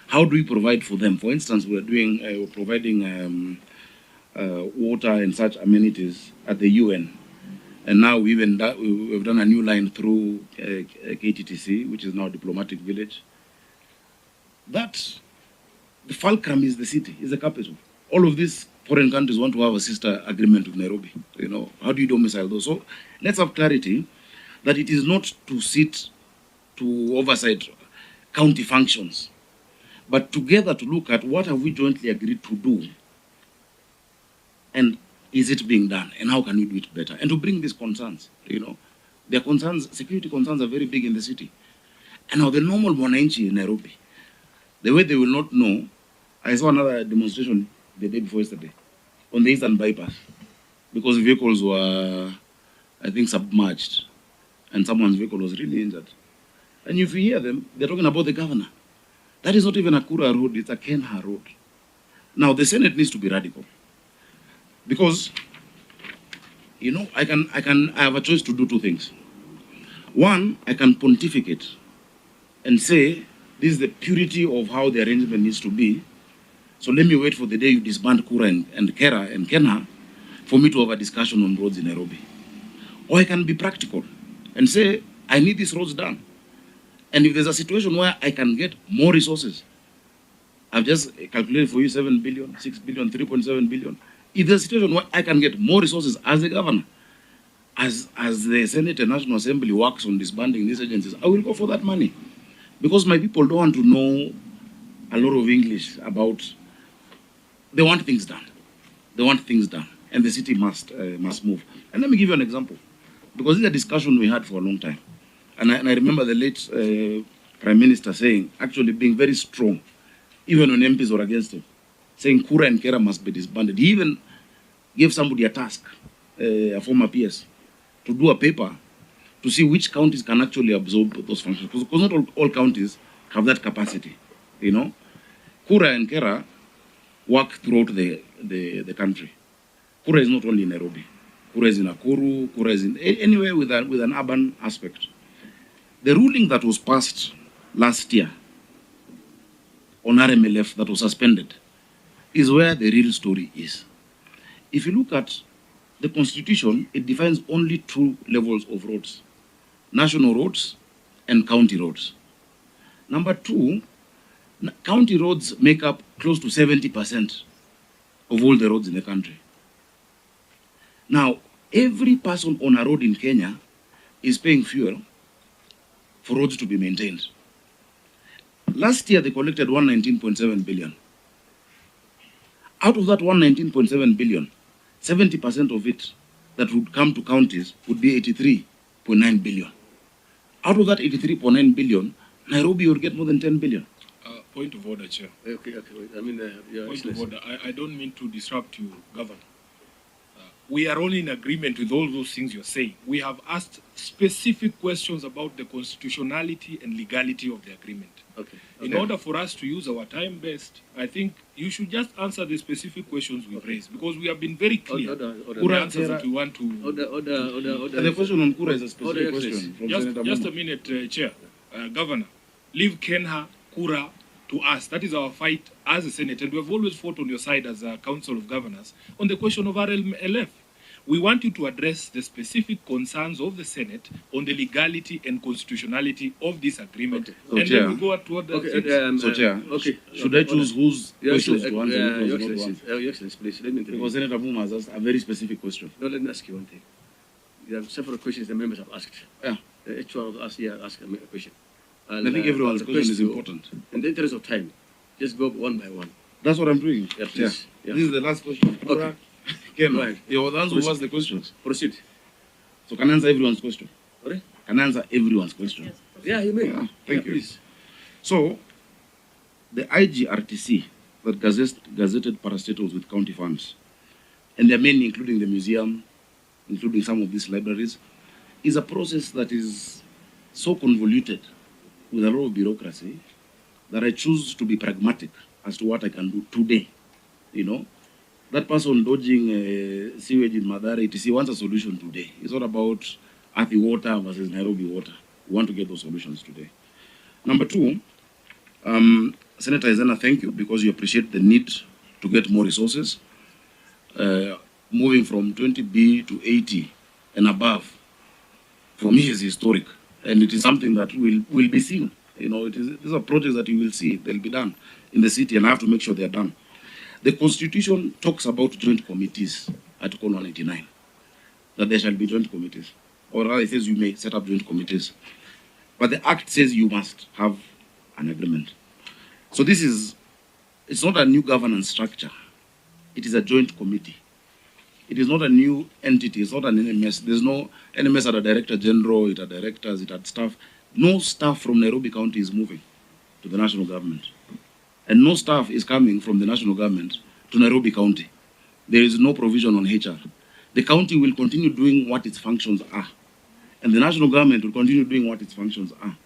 How do we provide for them? For instance, we're providing water and such amenities at the UN. And now we've done a new line through KTTC, which is now Diplomatic Village. That, the fulcrum is the city, is the capital. All of these foreign countries want to have a sister agreement with Nairobi. You know, how do you domicile those? So let's have clarity that it is not to sit to oversight county functions, but together to look at what have we jointly agreed to do, and is it being done, and how can we do it better, and to bring these concerns. You know, their concerns, security concerns, are very big in the city. And now the normal Mwananchi in Nairobi, the way they will not know. I saw another demonstration the day before yesterday on the Eastern Bypass because vehicles were, I think, submerged, and someone's vehicle was really injured. And if you hear them, they're talking about the governor. That is not even a Kura road, it's a Kenha road. Now, the Senate needs to be radical. Because, you know, I have a choice to do two things. One, I can pontificate and say, this is the purity of how the arrangement needs to be. So let me wait for the day you disband Kura and Kera and Kenha for me to have a discussion on roads in Nairobi. Or I can be practical and say, I need these roads done. And if there's a situation where I can get more resources, I've just calculated for you 7 billion, 6 billion, 3.7 billion. If there's a situation where I can get more resources as the governor, as the Senate and National Assembly works on disbanding these agencies, I will go for that money. Because my people don't want to know a lot of English about, they want things done. They want things done. And the city must move. And let me give you an example. Because this is a discussion we had for a long time. And I remember the late Prime Minister saying, actually being very strong, even when MPs were against him, saying Kura and Kera must be disbanded. He even gave somebody a task, a former PS, to do a paper to see which counties can actually absorb those functions. Because not all counties have that capacity, you know. Kura and Kera work throughout the country. Kura is not only in Nairobi. Kura is in Nakuru, Kura is in anywhere with an urban aspect. The ruling that was passed last year on RMLF that was suspended is where the real story is. If you look at the Constitution, it defines only two levels of roads: national roads and county roads. Number two, county roads make up close to 70% of all the roads in the country. Now, every person on a road in Kenya is paying fuel for roads to be maintained. Last year, they collected 119.7 billion. Out of that 119.7 billion, 70% of it that would come to counties would be 83.9 billion. Out of that 83.9 billion, Nairobi would get more than 10 billion. Point of order, Chair. Okay, wait. I mean, Point of order. I don't mean to disrupt you, Governor. we are only in agreement with all those things you're saying. We have asked specific questions about the constitutionality and legality of the agreement. Okay. In order for us to use our time best, I think you should just answer the specific questions we've raised, because we have been very clear. Order. The answers that we want to. Order. The question on Kura is a specific question from Just Senator a Muma. minute, Chair. Governor, leave Kenha, Kura to us. That is our fight as a Senate, and we have always fought on your side as a Council of Governors on the question of RLF. We want you to address the specific concerns of the Senate on the legality and constitutionality of this agreement. So, and Chair, then we go toward the Chair, should I choose whose questions to answer? Your Excellency, please, let me intervene. Because Senator Muma has asked a very specific question. No, let me ask you one thing. There are several questions the members have asked. Yeah. Each one of us here asked a question. And I think everyone's question is important. In the interest of time, just go one by one. That's what I'm doing. Yeah, please. Yeah. This is the last question. Okay. Ken, Right. you're the ones who asked the questions. Proceed. So can I answer everyone's question? Sorry? Can I answer everyone's question? Yeah, you may. Yeah, thank you. Please. So, the IGRTC that gazetted parastatals with county funds, and there are many, including the museum, including some of these libraries, is a process that is so convoluted with a lot of bureaucracy that I choose to be pragmatic as to what I can do today. You know, that person dodging sewage in Madara, etc., wants a solution today. It's not about Athi water versus Nairobi water. We want to get those solutions today. Number two, Senator Izena, thank you, because you appreciate the need to get more resources. Moving from 20B to 80 and above, for me, is historic. And it is something that will be seen. You know, these are projects that you will see. They'll be done in the city, and I have to make sure they're done. The Constitution talks about joint committees, Article 189, that there shall be joint committees. Or rather, it says you may set up joint committees. But the Act says you must have an agreement. So it's not a new governance structure. It is a joint committee. It is not a new entity. It's not an NMS. There's no NMS at a director general, it had directors, it had staff. No staff from Nairobi County is moving to the national government. And no staff is coming from the national government to Nairobi County. There is no provision on HR. The county will continue doing what its functions are. And the national government will continue doing what its functions are.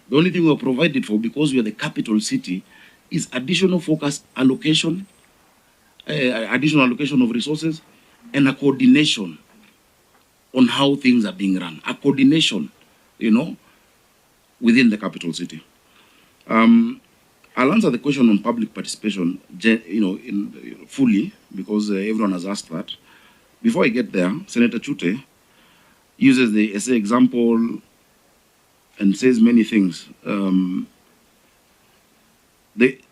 The only thing we are provided for, because we are the capital city, is additional focus allocation, additional allocation of resources, and a coordination on how things are being run. A coordination, you know, within the capital city. I'll answer the question on public participation, you know, fully, because everyone has asked that. Before I get there, Senator Chute uses the SA example and says many things.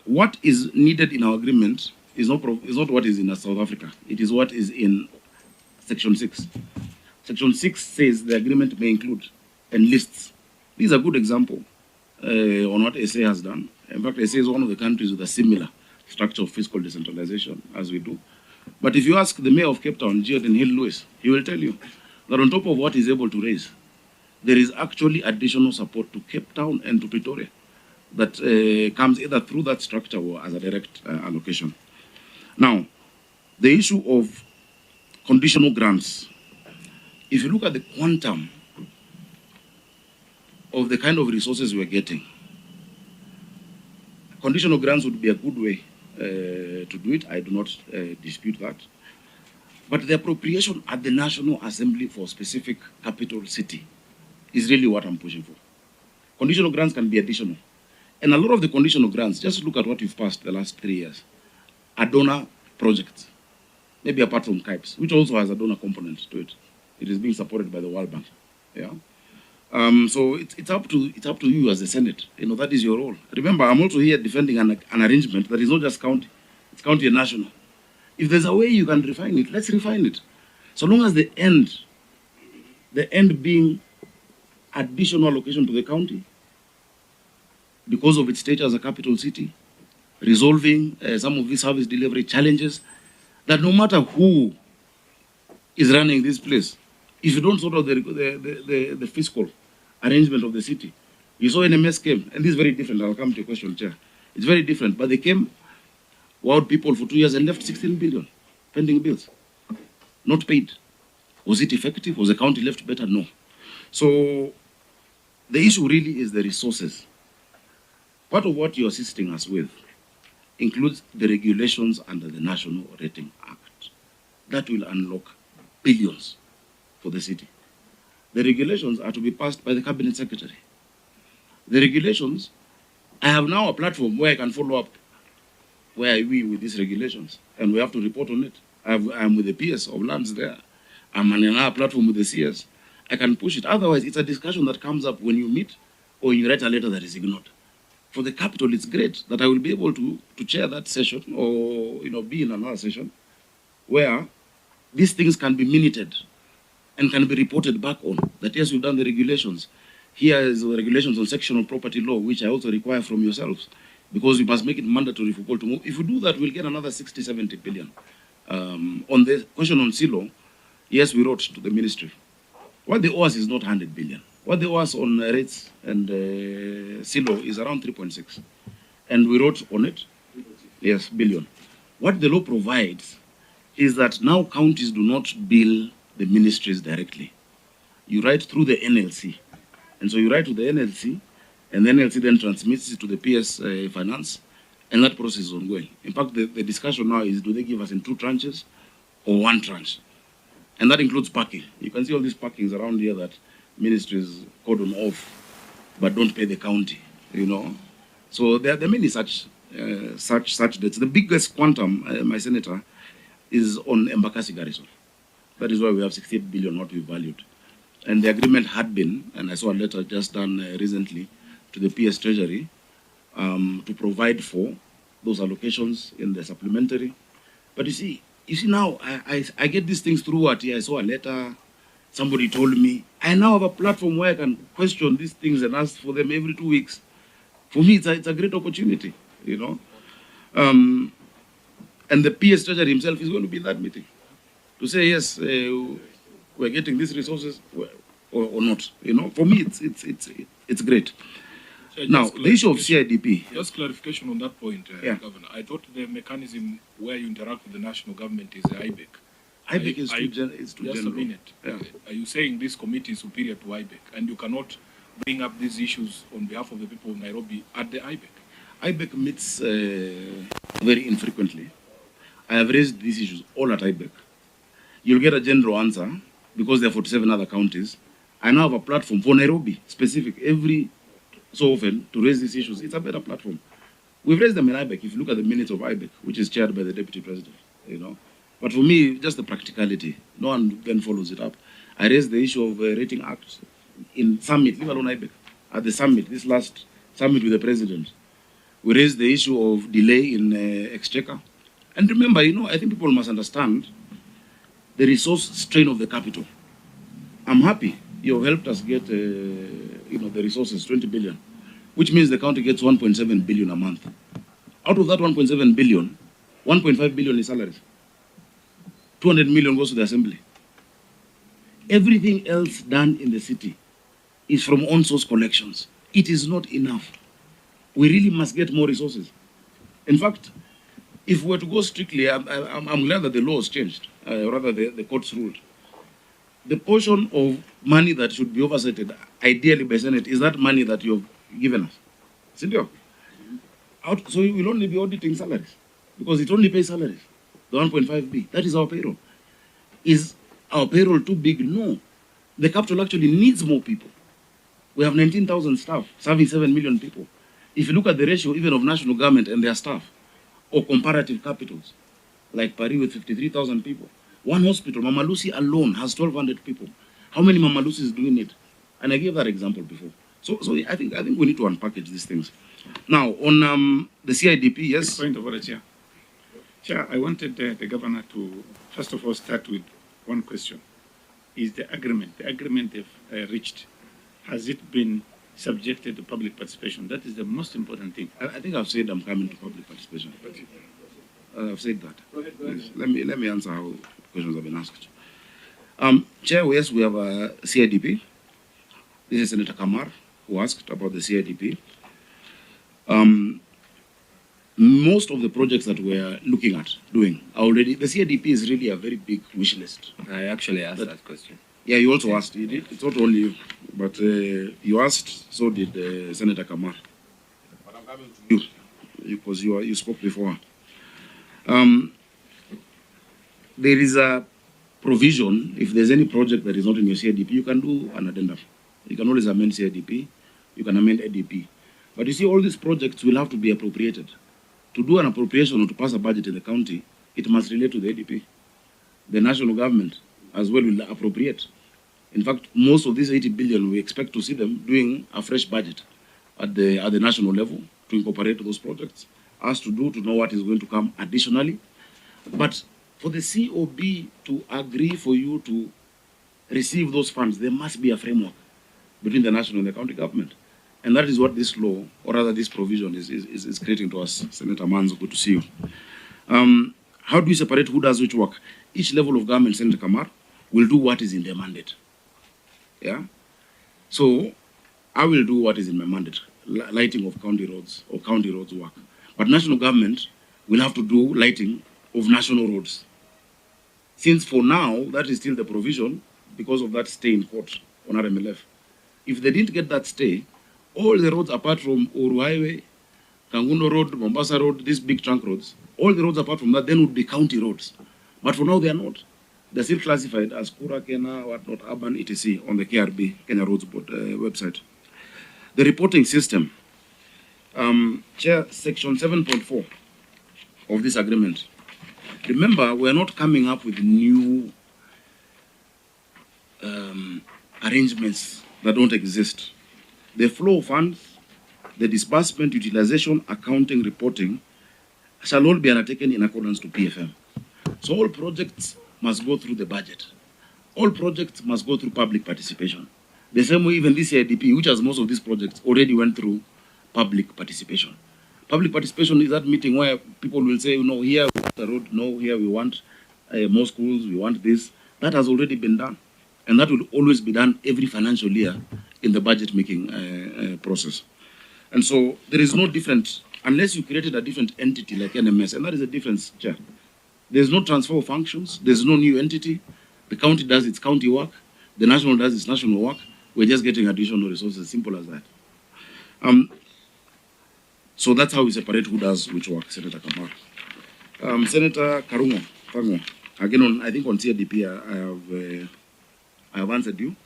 What is needed in our agreement is not what is in South Africa. It is what is in Section 6. Section 6 says the agreement may include and lists. This is a good example on what SA has done. In fact, SA is one of the countries with a similar structure of fiscal decentralization as we do. But if you ask the mayor of Cape Town, Jordan Hill Lewis, he will tell you that on top of what he's able to raise, there is actually additional support to Cape Town and to Pretoria that comes either through that structure or as a direct allocation. Now, the issue of conditional grants, if you look at the quantum of the kind of resources we're getting, conditional grants would be a good way to do it. I do not dispute that. But the appropriation at the National Assembly for specific capital city is really what I'm pushing for. Conditional grants can be additional. And a lot of the conditional grants, just look at what we've passed the last 3 years, are donor projects, maybe apart from KIPES, which also has a donor component to it. It is being supported by the World Bank. Yeah. So it's up to you as the Senate. You know, that is your role. Remember, I'm also here defending an arrangement that is not just county, it's county and national. If there's a way you can refine it, let's refine it. So long as the end being additional allocation to the county because of its status as a capital city, resolving some of these service delivery challenges, that no matter who is running this place, if you don't sort out the fiscal arrangement of the city, you saw NMS came, and this is very different. I'll come to your question, Chair. It's very different, but they came, wowed people for 2 years and left 16 billion pending bills, not paid. Was it effective? Was the county left better? No. So the issue really is the resources. Part of what you're assisting us with includes the regulations under the National Rating Act. That will unlock billions for the city. The regulations are to be passed by the Cabinet Secretary. The regulations, I have now a platform where I can follow up where are we with these regulations, and we have to report on it. I'm with the PS of lands there. I'm on another platform with the CS. I can push it. Otherwise, it's a discussion that comes up when you meet or you write a letter that is ignored. For the capital, it's great that I will be able to chair that session or be in another session where these things can be minuted and can be reported back on. That yes, we've done the regulations. Here is the regulations on sectional property law, which I also require from yourselves, because we must make it mandatory for people to move. If we do that, we'll get another 60, 70 billion. On the question on CILO, yes, we wrote to the ministry. What they owe us is not 100 billion. What they owe us on rates and CILO is around 3.6. And we wrote on it, yes, billion. What the law provides is that now counties do not bill the ministries directly. You write through the NLC. And so you write to the NLC, and the NLC then transmits it to the PS Finance, and that process is ongoing. In fact, the discussion now is, do they give us in 2 tranches or 1 tranche? And that includes parking. You can see all these parkings around here that ministries cordon off, but don't pay the county, So there are many such debts. The biggest quantum, my senator, is on Embakasi Garrison. That is why we have 68 billion what we valued. And the agreement had been, and I saw a letter just done recently to the PS Treasury to provide for those allocations in the supplementary. But you see now, I get these things through what I saw a letter, somebody told me. I now have a platform where I can question these things and ask for them every 2 weeks. For me, it's a great opportunity, And the PS Treasury himself is going to be in that meeting to say, yes, we're getting these resources or not. For me, it's great. Now, the issue of CIDP. Just clarification on that point, Governor. I thought the mechanism where you interact with the national government is the IBEC. IBEC is too general. Just a minute. Yeah. Are you saying this committee is superior to IBEC, and you cannot bring up these issues on behalf of the people of Nairobi at the IBEC? IBEC meets very infrequently. I have raised these issues all at IBEC. You'll get a general answer because there are 47 other counties. I now have a platform for Nairobi specific every so often to raise these issues. It's a better platform. We've raised them in IBEC. If you look at the minutes of IBEC, which is chaired by the Deputy President, But for me, just the practicality. No one then follows it up. I raised the issue of Rating Act in summit, leave alone IBEC. At the summit, this last summit with the President, we raised the issue of delay in Exchequer. And remember, I think people must understand the resource strain of the capital. I'm happy you have helped us get, the resources, 20 billion, which means the county gets 1.7 billion a month. Out of that 1.7 billion, 1.5 billion is salaries. 200 million goes to the assembly. Everything else done in the city is from on-source collections. It is not enough. We really must get more resources. In fact, if we were to go strictly, I'm glad that the law has changed, rather the courts ruled. The portion of money that should be oversighted, ideally by Senate, is that money that you have given us. So we will only be auditing salaries, because it only pays salaries, the 1.5B. That is our payroll. Is our payroll too big? No. The capital actually needs more people. We have 19,000 staff, serving 7 million people. If you look at the ratio even of national government and their staff, or comparative capitals, like Paris with 53,000 people, one hospital, Mama Lucy alone, has 1,200 people. How many Mama Lucy's do we need? And I gave that example before. So I think we need to unpackage these things. Now, on the CIDP, yes? Point of order, Chair. Chair, I wanted the Governor to, first of all, start with one question. Is the agreement they've reached, has it been subjected to public participation? That is the most important thing. I think I've said I'm coming to public participation. I've said that. Yes. Let me answer how questions have been asked. Chair, yes, we have a CIDP. This is Senator Kamar who asked about the CIDP. most of the projects that we're looking at doing are already, the CIDP is really a very big wish list. I actually asked that question. Yeah, you also asked. You did. It's not only you, but you asked. So did Senator Kamar. But I'm coming to you because you spoke before. There is a provision. If there's any project that is not in your CIDP, you can do an addendum. You can always amend CIDP. You can amend ADP. But you see, all these projects will have to be appropriated. To do an appropriation or to pass a budget in the county, it must relate to the ADP. The national government as well will appropriate. In fact, most of these 80 billion, we expect to see them doing a fresh budget at the national level to incorporate those projects. As to know what is going to come additionally. But for the COB to agree for you to receive those funds, there must be a framework between the national and the county government. And that is what this law, or rather this provision, is creating to us. Senator Manzo, good to see you. How do we separate who does which work? Each level of government, Senator Kamar, will do what is in their mandate. Yeah? So, I will do what is in my mandate, lighting of county roads or county roads work. But national government will have to do lighting of national roads. Since for now, that is still the provision because of that stay in court on RMLF. If they didn't get that stay, all the roads apart from Uru Highway, Kangundo Road, Mombasa Road, these big trunk roads, all the roads apart from that then would be county roads. But for now they are not. They're still classified as Kura, Kena, whatnot, urban, etc. on the KRB, Kenya Roads Board website. The reporting system. Chair, section 7.4 of this agreement. Remember, we're not coming up with new arrangements that don't exist. The flow of funds, the disbursement, utilization, accounting, reporting shall all be undertaken in accordance to PFM. So all projects must go through the budget. All projects must go through public participation. The same way even this CIDP, which has most of these projects, already went through public participation. Public participation is that meeting where people will say, no, here we want a road, no, here we want more schools, we want this. That has already been done. And that will always be done every financial year in the budget making process. And so there is no different, unless you created a different entity like NMS, and that is a difference, Chair. There's no transfer of functions, there's no new entity. The county does its county work, the national does its national work. We're just getting additional resources, simple as that. So that's how we separate who does which work, Senator Kamar. Senator Karungo, again, I think on CIDP, I have answered you.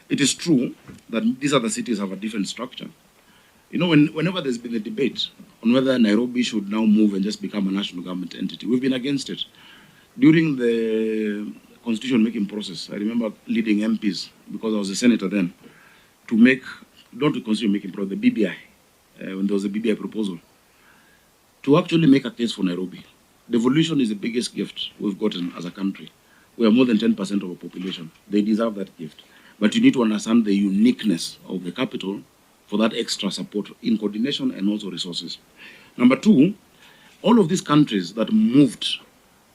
It is true that these other cities have a different structure. You know, whenever there's been a debate on whether Nairobi should now move and just become a national government entity, we've been against it. During the constitution-making process, I remember leading MPs, because I was a senator then, to make, not the constitution-making process, the BBI, when there was a BBI proposal, to actually make a case for Nairobi. Devolution is the biggest gift we've gotten as a country. We are more than 10% of our population. They deserve that gift. But you need to understand the uniqueness of the capital for that extra support in coordination and also resources. Number two, all of these countries that moved,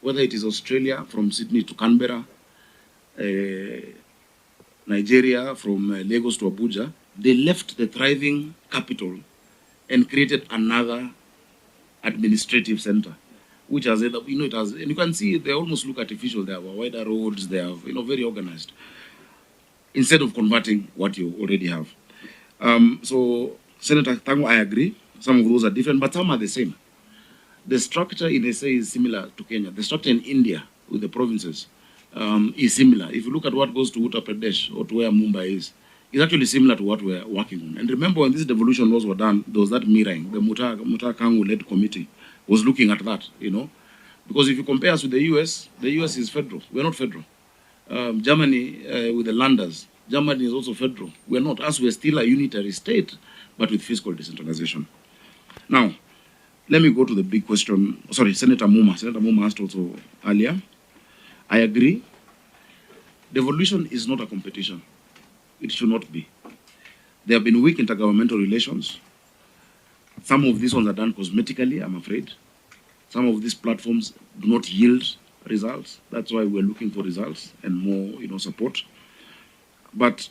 whether it is Australia from Sydney to Canberra, Nigeria from Lagos to Abuja, they left the thriving capital and created another administrative center, which has, you know, it has, and you can see they almost look artificial. They have wider roads, they have, you know, very organized, instead of converting what you already have. So, Senator Tango, I agree. Some of those are different, but some are the same. The structure in SA is similar to Kenya. The structure in India with the provinces is similar. If you look at what goes to Uttar Pradesh or to where Mumbai is, it's actually similar to what we're working on. And remember, when these devolution laws were done, there was that mirroring. The Mutar Kangu-led committee was looking at that, you know. Because if you compare us with the US is federal. We're not federal. Germany, with the Landers, Germany is also federal. We're not. Us, we're still a unitary state, but with fiscal decentralization. Now, let me go to the big question. Sorry, Senator Muma. Senator Muma asked also earlier. I agree. Devolution is not a competition. It should not be. There have been weak intergovernmental relations. Some of these ones are done cosmetically, I'm afraid. Some of these platforms do not yield results. That's why we're looking for results and more, you know, support. But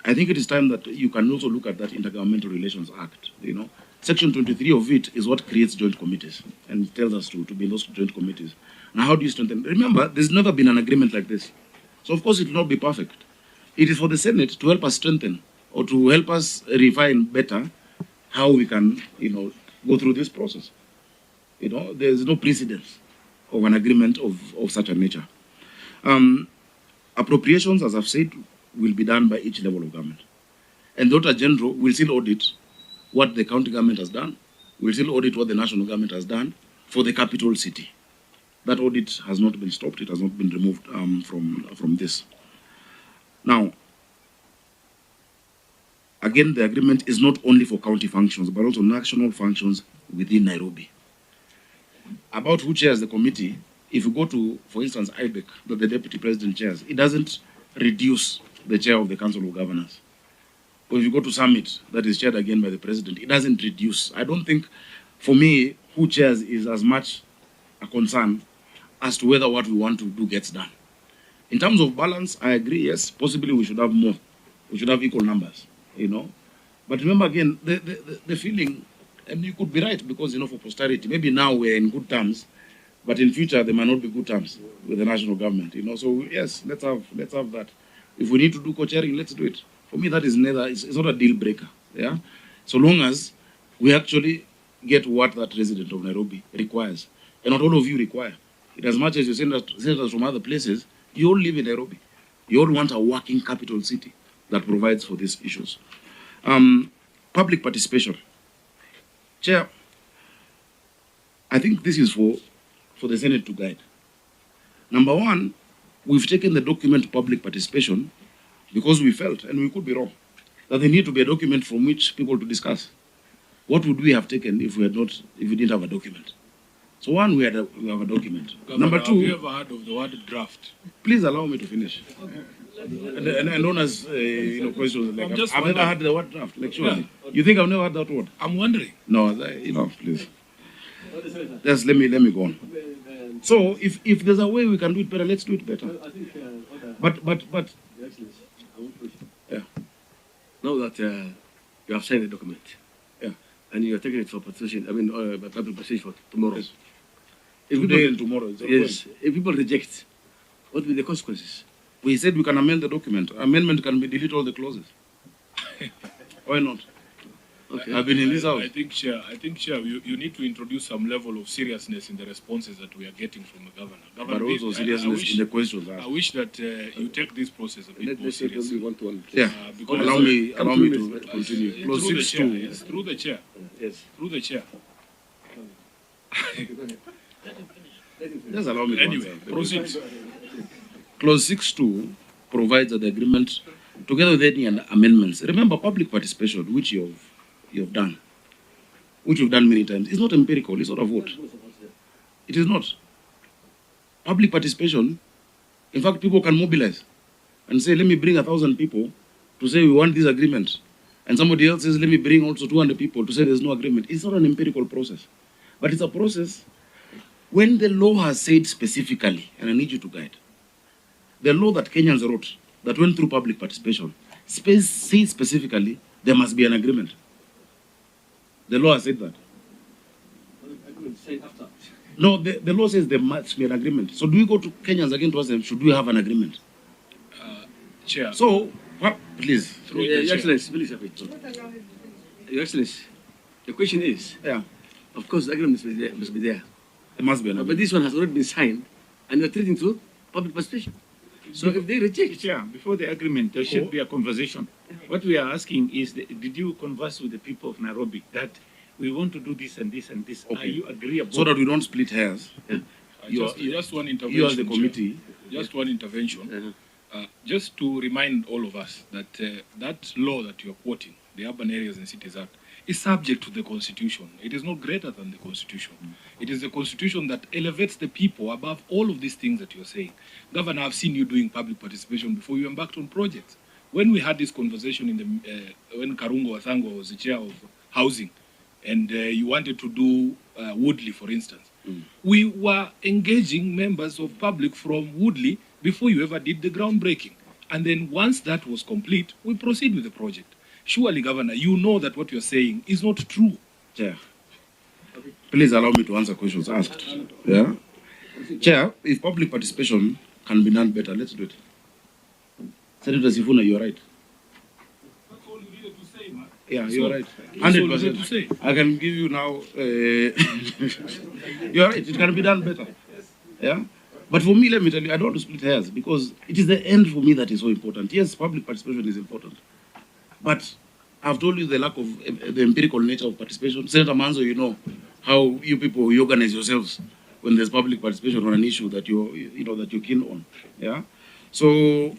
I think it is time that you can also look at that Intergovernmental Relations Act, you know. Section 23 of it is what creates joint committees and it tells us to be in those joint committees. Now, how do you strengthen? Remember, there's never been an agreement like this. So, of course, it will not be perfect. It is for the Senate to help us strengthen or to help us refine better how we can, go through this process. There's no precedence of an agreement of such a nature. Appropriations, as I've said, will be done by each level of government. And the Auditor General will still audit what the county government has done, will still audit what the national government has done for the capital city. That audit has not been stopped, it has not been removed from this. Now, again, the agreement is not only for county functions, but also national functions within Nairobi. About who chairs the committee, if you go to, for instance, IBEC, that the deputy president chairs, it doesn't reduce the chair of the Council of Governors. Or if you go to Summit, that is chaired again by the president, it doesn't reduce. I don't think, for me, who chairs is as much a concern as to whether what we want to do gets done. In terms of balance, I agree, yes, possibly we should have more. We should have equal numbers, But remember again, the feeling, and you could be right because, for posterity, maybe now we're in good terms, but in future there might not be good terms with the national government, So yes, let's have that. If we need to do co-chairing, let's do it. For me, that is it's not a deal breaker, yeah? So long as we actually get what that resident of Nairobi requires. And not all of you require. In as much as you send us from other places, you all live in Nairobi. You all want a working capital city that provides for these issues. Public participation. Chair, I think this is for the Senate to guide. Number one, we've taken the document public participation because we felt, and we could be wrong, that there need to be a document from which people to discuss. What would we have taken if we didn't have a document? So one, we have a document. Governor, Number two, have you ever heard of the word draft? Please allow me to finish. And don't ask questions like I've never heard the word draft. Like, surely. Yeah. You think I've never heard that word? I'm wondering. No, please. Just let me go on. So if there's a way we can do it better, let's do it better. But yeah. Now that you have signed the document, and you are taking it for petition, public petition for tomorrow. Yes. Today and tomorrow. Yes. If people reject, what will be the consequences? We said we can amend the document. Amendment can be delete all the clauses. Why not? Okay. I've been in this house. I think, Chair, you need to introduce some level of seriousness in the responses that we are getting from the governor. But also seriousness in the questions asked. I wish that you take this process a bit more seriously. Yeah. Because allow me to continue. Through the chair. Yes, through the chair. Yes. Through the chair. Just allow me to Anyway, answer. proceed. Clause 6.2 provides that the agreement, together with any amendments, remember public participation, which you've done, which you've done many times, is not empirical, it's not a vote. It is not. Public participation, in fact, people can mobilize and say, let me bring 1,000 people to say we want this agreement. And somebody else says, let me bring also 200 people to say there's no agreement. It's not an empirical process. But it's a process when the law has said specifically, and I need you to guide, the law that Kenyans wrote, that went through public participation, says specifically there must be an agreement. The law has said that. No, the law says there must be an agreement. So do we go to Kenyans again to ask them, should we have an agreement? Chair. So, please. Your Excellency, please have it. Your Excellency, the question is, of course, the agreement must be there. There must be an agreement. But this one has already been signed, and you're treating to public participation. So if they reject... Yeah, before the agreement, there should be a conversation. What we are asking is, did you converse with the people of Nairobi that we want to do this and this and this? Okay. Are you agreeable? So that we don't split hairs. Just one intervention. You as the committee. Just one intervention. Just to remind all of us that that law that you're quoting, the Urban Areas and Cities Act, is subject to the Constitution. It is not greater than the Constitution. It is the Constitution that elevates the people above all of these things that you're saying. Governor, I've seen you doing public participation before you embarked on projects. When we had this conversation when Karungo Wathango was the chair of housing, and you wanted to do Woodley, for instance, we were engaging members of public from Woodley before you ever did the groundbreaking. And then once that was complete, we proceed with the project. Surely, Governor, you know that what you're saying is not true. Chair, please allow me to answer questions asked. Yeah? Chair, if public participation can be done better, let's do it. Senator Sifuna, you're right. That's all you needed to say, man. Yeah, you're right. That's all you needed 100%. to say. I can give you now. You're right. It can be done better. Yeah. But for me, let me tell you, I don't want to split hairs because it is the end for me that is so important. Yes, public participation is important, but I've told you the lack of the empirical nature of participation. Senator Manzo, you know how you people you organize yourselves when there's public participation on an issue that you're keen on. Yeah. So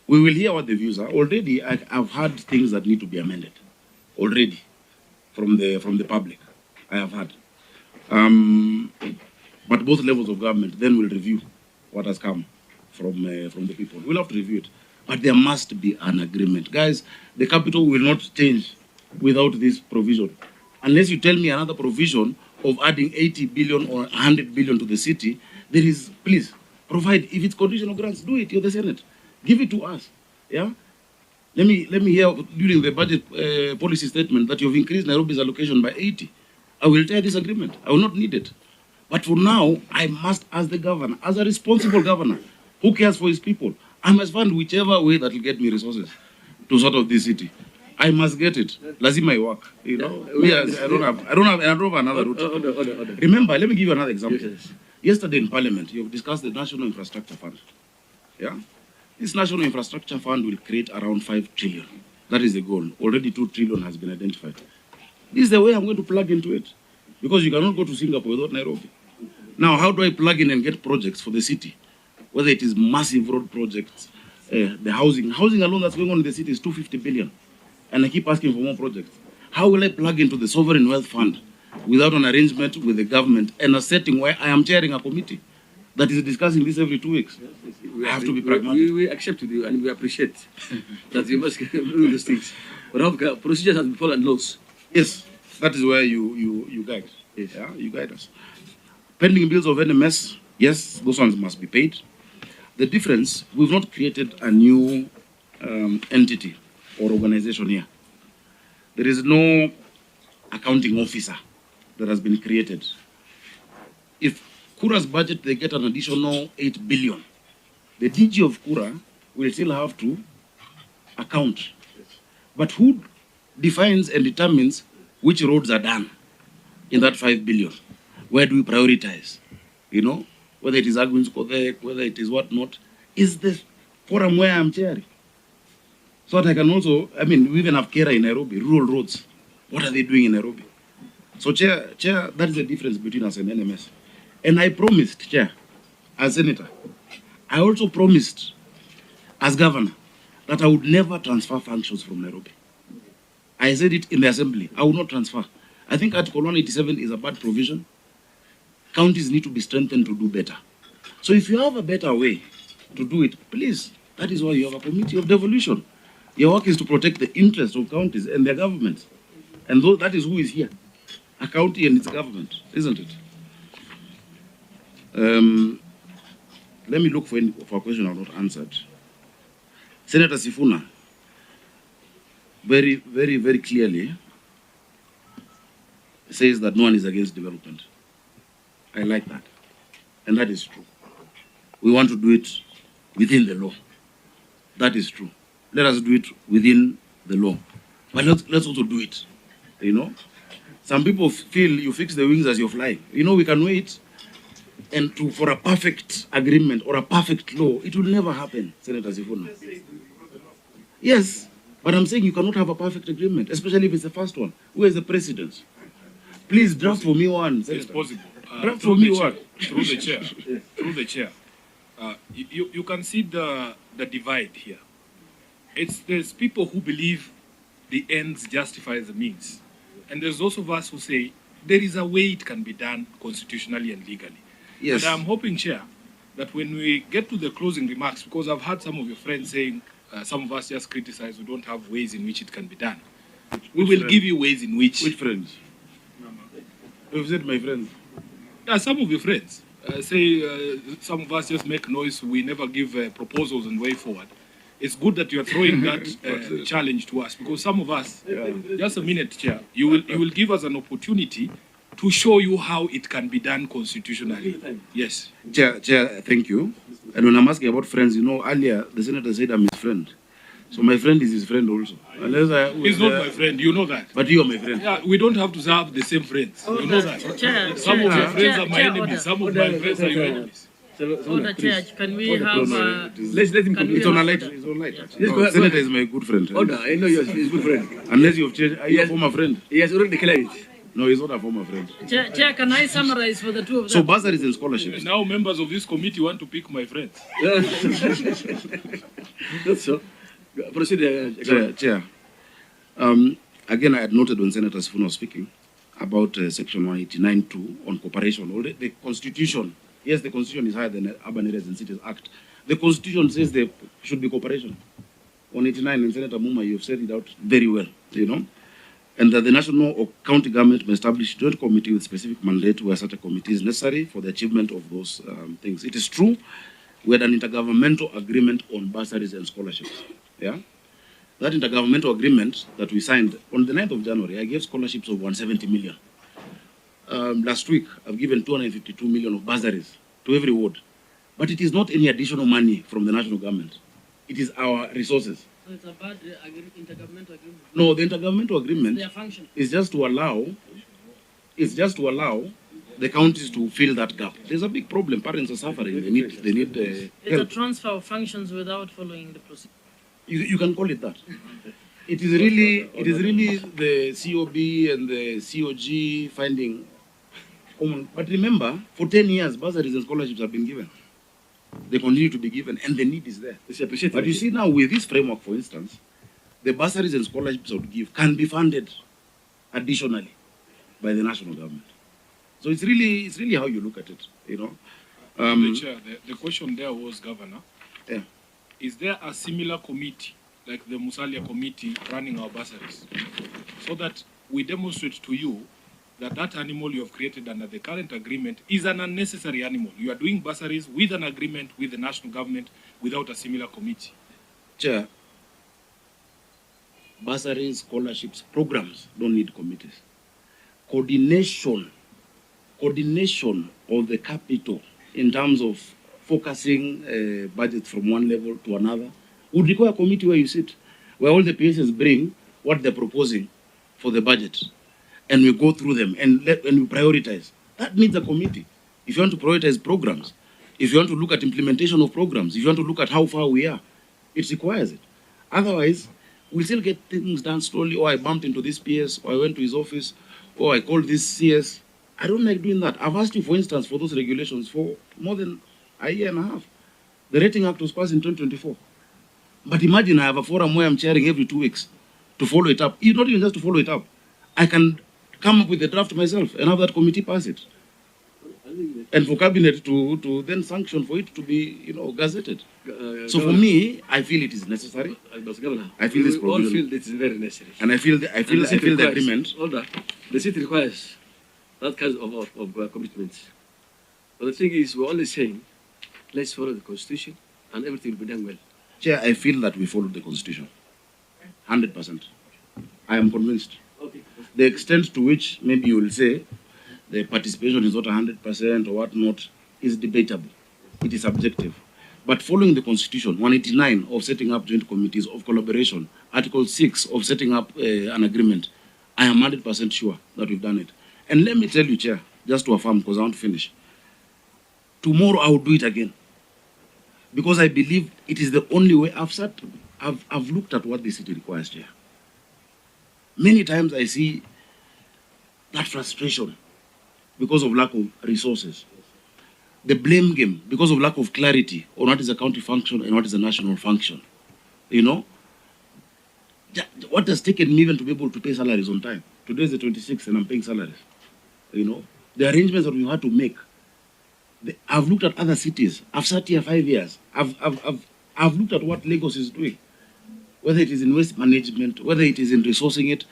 we will hear what the views are. Already, I've heard things that need to be amended. Already, from the public, I have heard. But both levels of government then will review what has come from the people. We'll have to review it. But there must be an agreement. Guys, the capital will not change without this provision. Unless you tell me another provision of adding 80 billion or 100 billion to the city, there is, please, provide. If it's conditional grants, do it. You're the Senate. Give it to us. Yeah? Let me hear during the budget policy statement that you've increased Nairobi's allocation by 80. I will tear this agreement. I will not need it. But for now, I must ask the governor, as a responsible governor, who cares for his people, I must find whichever way that will get me resources to sort of this city. I must get it. Lazima work. You know, I don't have another route. Order. Remember, let me give you another example. Yes. Yesterday in Parliament, you've discussed the National Infrastructure Fund. Yeah? This National Infrastructure Fund will create around 5 trillion. That is the goal. Already 2 trillion has been identified. This is the way I'm going to plug into it. Because you cannot go to Singapore without Nairobi. Now, how do I plug in and get projects for the city? Whether it is massive road projects, the housing alone that's going on in the city is 250 billion. And I keep asking for more projects. How will I plug into the Sovereign Wealth Fund without an arrangement with the government and a setting where I am chairing a committee that is discussing this every 2 weeks? I have to be pragmatic. We accept with you and we appreciate that you must do those things. But how procedures have been followed laws. Yes, that is where you guide. Yes. Yeah, you guide us. Pending bills of NMS, yes, those ones must be paid. The difference, we've not created a new entity or organization here. There is no accounting officer that has been created. If Kura's budget, they get an additional 8 billion. The DG of Kura will still have to account. But who defines and determines which roads are done in that 5 billion? Where do we prioritize? You know, whether it is Agwins Kodek, whether it is whatnot, is the forum where I'm chairing. So that I can also, we even have Kera in Nairobi, rural roads. What are they doing in Nairobi? So Chair, that is the difference between us and NMS. And I promised, Chair, as Senator, I also promised, as Governor, that I would never transfer functions from Nairobi. I said it in the Assembly, I will not transfer. I think Article 187 is a bad provision. Counties need to be strengthened to do better. So if you have a better way to do it, please, that is why you have a committee of devolution. Your work is to protect the interests of counties and their governments. And that is who is here. A county and its government, isn't it? Let me look for a question I've not answered. Senator Sifuna, very, very, very clearly says that no one is against development. I like that. And that is true. We want to do it within the law. That is true. Let us do it within the law. But let's also do it. You know? Some people feel you fix the wings as you're flying. You know, we can wait for a perfect agreement or a perfect law. It will never happen, Senator Sifuna. Yes, but I'm saying you cannot have a perfect agreement, especially if it's the first one. Who is the president? Please draft for me one, Senator. It's possible. Draft for me one. Through the chair. Through the chair. You can see the divide here. There's people who believe the ends justify the means. And there's also of us who say there is a way it can be done constitutionally and legally. Yes. But I'm hoping, Chair, that when we get to the closing remarks, because I've heard some of your friends saying, some of us just criticize we don't have ways in which it can be done. We will give you ways in which... Which friends? You've said my friends. Yeah, some of your friends say some of us just make noise, we never give proposals and way forward. it's good that you are throwing that challenge to us, because some of us, just a minute, Chair, you will give us an opportunity to show you how it can be done constitutionally. Yes. Chair, thank you. And when I'm asking about friends, you know, earlier the senator said I'm his friend. So my friend is his friend also. He's not my friend, you know that. But you are my friend. Yeah, we don't have to have the same friends. You know that. Some of your friends are my enemies, some of my friends are your enemies. Order, Chair, can we have... Let him complete. It's on a light. It's on light. No, Senator is my good friend. Order, I know you're his good friend. Unless you have changed, are you a former friend? He has already declared it. No, he's not a former friend. Chair, can I summarize for the two of them? So bursaries and scholarships. Now members of this committee want to pick my friends. That's so. Proceed, Chair. Again, I had noted when Senator Sifuna was speaking about Section 189(2) on cooperation. Already, the Constitution, yes, the Constitution is higher than the Urban Areas and Cities Act. The Constitution says there should be cooperation. 189, and Senator Muma, you have said it out very well, you know. And that the national or county government may establish a joint committee with specific mandate where such a committee is necessary for the achievement of those things. It is true, we had an intergovernmental agreement on bursaries and scholarships. Yeah? That intergovernmental agreement that we signed on the 9th of January, I gave scholarships of 170 million. Last week, I've given 252 million of bursaries to every ward. But it is not any additional money from the national government. It is our resources. So it's a bad intergovernmental agreement. No, the intergovernmental agreement Their function is just to allow the counties to fill that gap. There's a big problem. Parents are suffering. They need it's help. a transfer of functions without following the procedure. You can call it that. It is really the COB and the COG finding common. But remember, for 10 years, bursaries and scholarships have been given. They continue to be given, and the need is there. But you see now, with this framework, for instance, the bursaries and scholarships I would give can be funded additionally by the national government. So it's really how you look at it, you know. The Chair, the question there was, Governor, Yeah. is there a similar committee, like the Musalia committee, running our bursaries, so that we demonstrate to you that that animal you have created under the current agreement is an unnecessary animal. You are doing bursaries with an agreement with the national government without a similar committee. Chair, bursaries, scholarships, programs don't need committees. Coordination of the capital in terms of focusing budget from one level to another would require a committee where you sit, where all the PSs bring what they're proposing for the budget, and we go through them and we prioritize. That needs a committee. If you want to prioritize programs, if you want to look at implementation of programs, if you want to look at how far we are, it requires it. Otherwise, we'll still get things done slowly. Or I bumped into this PS, or I went to his office, or I called this CS. I don't like doing that. I've asked you, for instance, for those regulations for more than a year and a half. The Rating Act was passed in 2024. But imagine I have a forum where I'm chairing every 2 weeks to follow it up. Not even just to follow it up. I can come up with a draft myself and have that committee pass it. And for cabinet to then sanction for it to be, gazetted. So for me, I feel it is necessary. I feel this all feel it is very necessary. And I feel the agreement. Order. The city requires that kind of commitments. But the thing is, we're only saying, let's follow the Constitution and everything will be done well. Chair, I feel that we followed the Constitution. 100%. I am convinced. Okay. The extent to which maybe you will say the participation is not 100% or whatnot is debatable. It is subjective. But following the Constitution, 189 of setting up joint committees of collaboration, Article 6 of setting up an agreement, I am 100% sure that we've done it. And let me tell you, Chair, just to affirm, because I want to finish. Tomorrow I will do it again. Because I believe it is the only way. I've looked at what the city requires, Chair. Many times I see that frustration because of lack of resources. The blame game because of lack of clarity on what is a county function and what is a national function. What has taken me even to be able to pay salaries on time? Today is the 26th and I'm paying salaries. The arrangements that we had to make. I've looked at other cities. I've sat here 5 years. I've looked at what Lagos is doing. Whether it is in waste management, whether it is in resourcing it.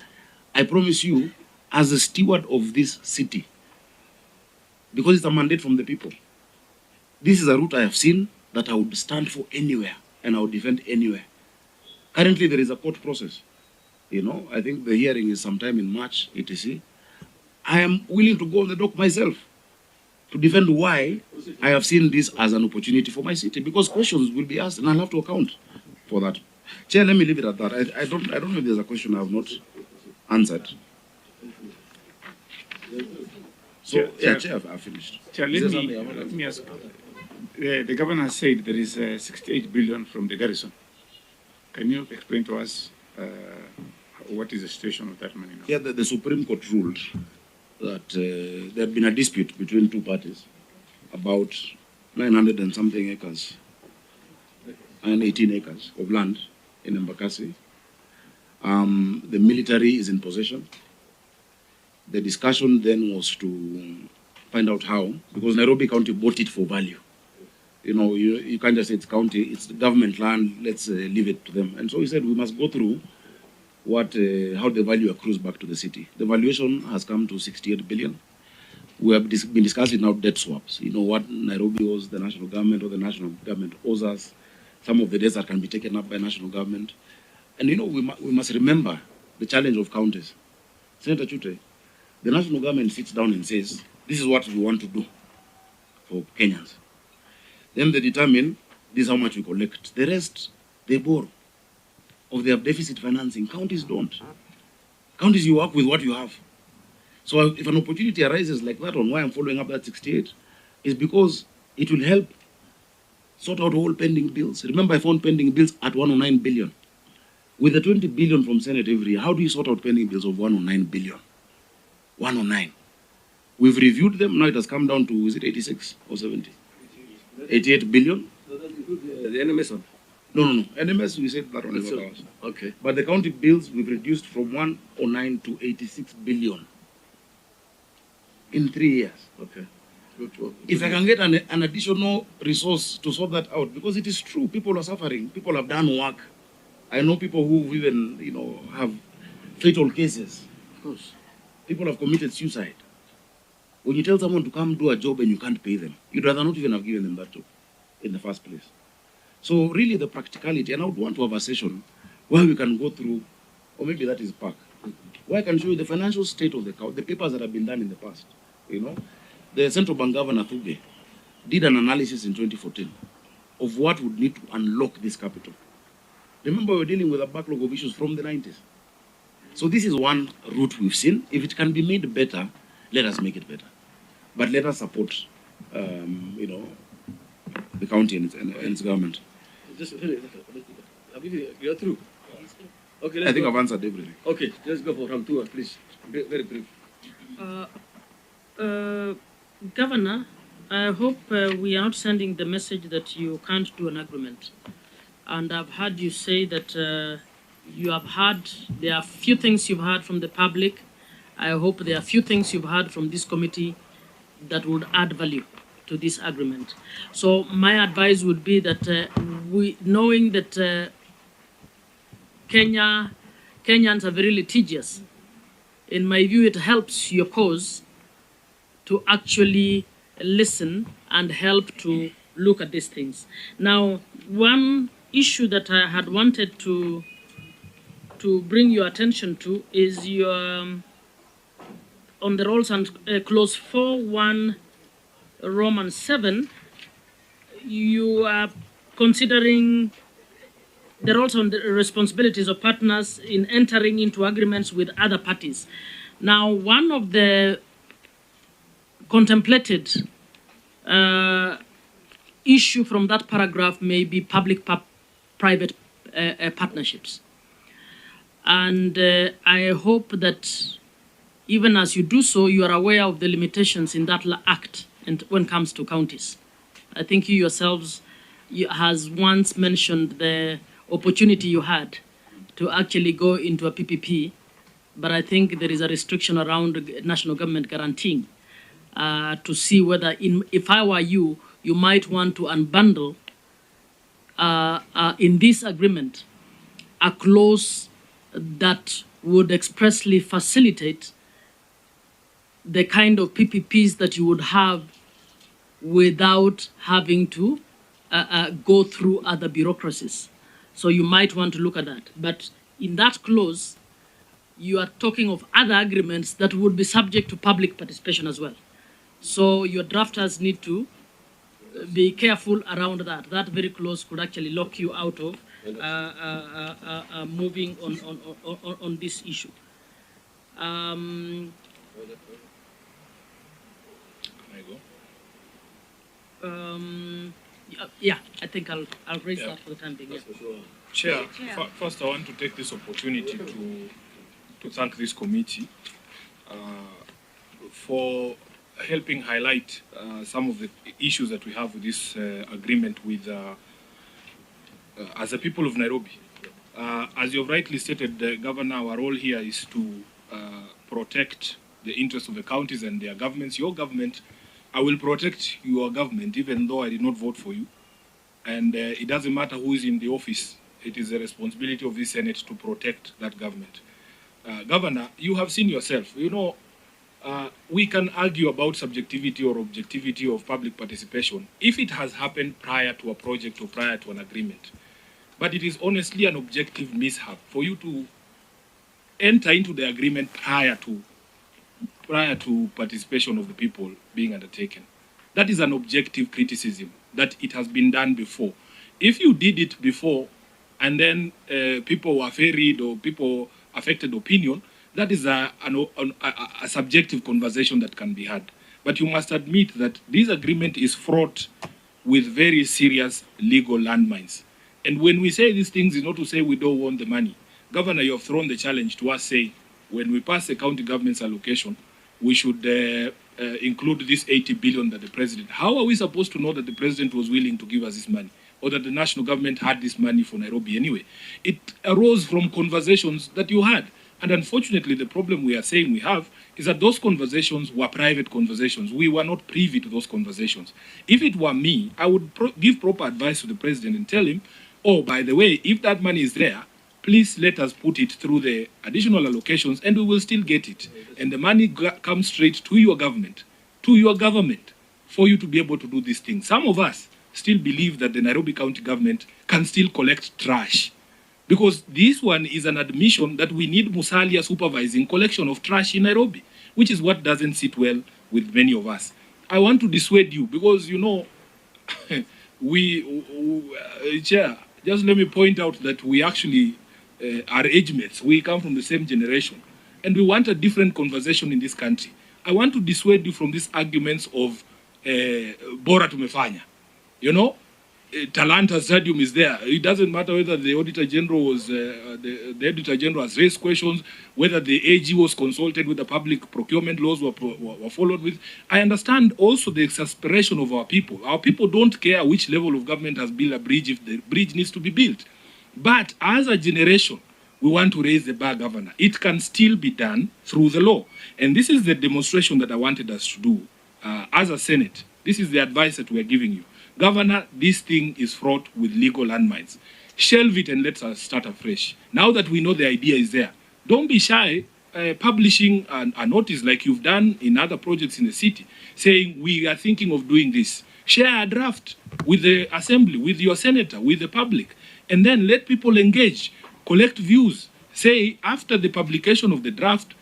I promise you, as a steward of this city, because it's a mandate from the people, this is a route I have seen that I would stand for anywhere and I would defend anywhere. Currently, there is a court process. You know, I think the hearing is sometime in March, etc. I am willing to go on the dock myself to defend why I have seen this as an opportunity for my city, because questions will be asked and I'll have to account for that. Chair, let me leave it at that. I don't know if there's a question I have not answered. So, Chair, I've finished. Chair, let me ask. The governor has said there is 68 billion from the garrison. Can you explain to us what is the situation of that money now? Yeah, the Supreme Court ruled that there had been a dispute between two parties about 900 and something acres and 18 acres of land in Embakasi. The military is in possession. The discussion then was to find out how, because Nairobi County bought it for value. You know, you can't just say it's county, it's the government land, let's leave it to them. And so he said we must go through how the value accrues back to the city. The valuation has come to 68 billion. We have been discussing now debt swaps. You know, what Nairobi owes the national government or the national government owes us, some of the debts that can be taken up by national government. And you know, we must remember the challenge of counties. Senator Chute, the national government sits down and says, this is what we want to do for Kenyans. Then they determine this is how much we collect. The rest, they borrow. Or they have deficit financing. Counties don't. Counties, you work with what you have. So if an opportunity arises like that one, why I'm following up that 68, is because it will help sort out all pending bills. Remember, I found pending bills at 109 billion. With the 20 billion from Senate every year, how do you sort out pending bills of 109 billion? 109. We've reviewed them. Now it has come down to, is it 86 or 70? 88 billion. So that includes the NMS one? No. NMS, we said that one is not ours. Okay. But the county bills, we've reduced from 109 to 86 billion in 3 years. Okay. If I can get an additional resource to sort that out, because it is true, people are suffering, people have done work. I know people who even, you know, have fatal cases. Of course. People have committed suicide. When you tell someone to come do a job and you can't pay them, you'd rather not even have given them that job in the first place. So really the practicality, and I would want to have a session where we can go through, or maybe that is PAC, where I can show you the financial state of the papers that have been done in the past. You know, the central bank governor Thuge did an analysis in 2014 of what would need to unlock this capital. Remember, we're dealing with a backlog of issues from the 90s. So this is one route we've seen. If it can be made better, let us make it better. But let us support, you know, the county and its government. Just you're through. Okay. I think I've answered everything. Okay, let's go for round two, please. Very brief. Governor, I hope we are not sending the message that you can't do an agreement. And I've heard you say that there are few things you've heard from the public. I hope there are few things you've heard from this committee that would add value to this agreement. So my advice would be that knowing that Kenyans are very litigious, in my view, it helps your cause to actually listen and help to look at these things. Now, one issue that I had wanted to bring your attention to is your on the roles and clause 4.1 Roman 7, you are considering the roles and the responsibilities of partners in entering into agreements with other parties. Now, one of the contemplated issue from that paragraph may be public-private partnerships. And I hope that even as you do so, you are aware of the limitations in that act and when it comes to counties. I think you yourselves has once mentioned the opportunity you had to actually go into a PPP, but I think there is a restriction around national government guaranteeing to see whether, if I were you, you might want to unbundle in this agreement a clause that would expressly facilitate the kind of PPPs that you would have without having to go through other bureaucracies. So you might want to look at that. But in that clause, you are talking of other agreements that would be subject to public participation as well. So your drafters need to be careful around that. That very clause could actually lock you out of moving on this issue. Can I go? Yeah, I think I'll raise that for the time being. Yeah. Chair, first I want to take this opportunity to thank this committee for helping highlight some of the issues that we have with this agreement with as a people of Nairobi. As you have rightly stated, Governor, our role here is to protect the interests of the counties and their governments. Your government, I will protect your government even though I did not vote for you. And it doesn't matter who is in the office. It is the responsibility of the Senate to protect that government. Governor, you have seen yourself, you know, we can argue about subjectivity or objectivity of public participation if it has happened prior to a project or prior to an agreement. But it is honestly an objective mishap for you to enter into the agreement prior to participation of the people being undertaken. That is an objective criticism, that it has been done before. If you did it before and then people were ferried or people affected opinion, that is a subjective conversation that can be had. But you must admit that this agreement is fraught with very serious legal landmines. And when we say these things, it's not to say we don't want the money. Governor, you have thrown the challenge to us, say, when we pass the county government's allocation, we should include this 80 billion that the president. How are we supposed to know that the president was willing to give us this money, or that the national government had this money for Nairobi anyway? It arose from conversations that you had. And unfortunately, the problem we are saying we have is that those conversations were private conversations. We were not privy to those conversations. If it were me, I would give proper advice to the president and tell him, oh, by the way, if that money is there, please let us put it through the additional allocations and we will still get it. And the money comes straight to your government, for you to be able to do these things. Some of us still believe that the Nairobi County government can still collect trash, because this one is an admission that we need Musalia supervising collection of trash in Nairobi, which is what doesn't sit well with many of us. I want to dissuade you because, you know, Chair, just let me point out that we actually are age mates. We come from the same generation. And we want a different conversation in this country. I want to dissuade you from these arguments of Bora tumefanya. You know, Talanta Stadium is there. It doesn't matter whether the Auditor General was, the Auditor General has raised questions, whether the AG was consulted with the public procurement laws were followed with. I understand also the exasperation of our people. Our people don't care which level of government has built a bridge if the bridge needs to be built. But as a generation, we want to raise the bar, Governor. It can still be done through the law. And this is the demonstration that I wanted us to do as a Senate. This is the advice that we are giving you. Governor, this thing is fraught with legal landmines. Shelve it and let us start afresh. Now that we know the idea is there, don't be shy publishing a notice like you've done in other projects in the city, saying we are thinking of doing this. Share a draft with the assembly, with your senator, with the public, and then let people engage, collect views. Say, after the publication of the draft,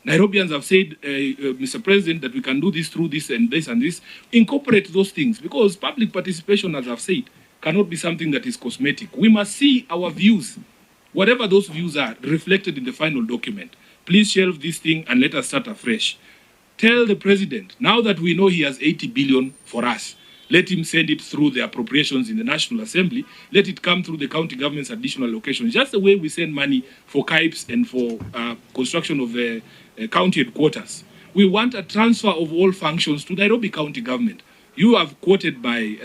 Nairobians have said, Mr. President, that we can do this through this and this and this. Incorporate those things, because public participation, as I've said, cannot be something that is cosmetic. We must see our views, whatever those views are, reflected in the final document. Please shelve this thing and let us start afresh. Tell the President, now that we know he has 80 billion for us, let him send it through the appropriations in the National Assembly. Let it come through the county government's additional allocations. Just the way we send money for KIPES and for construction of the county headquarters. We want a transfer of all functions to Nairobi County government. You have quoted by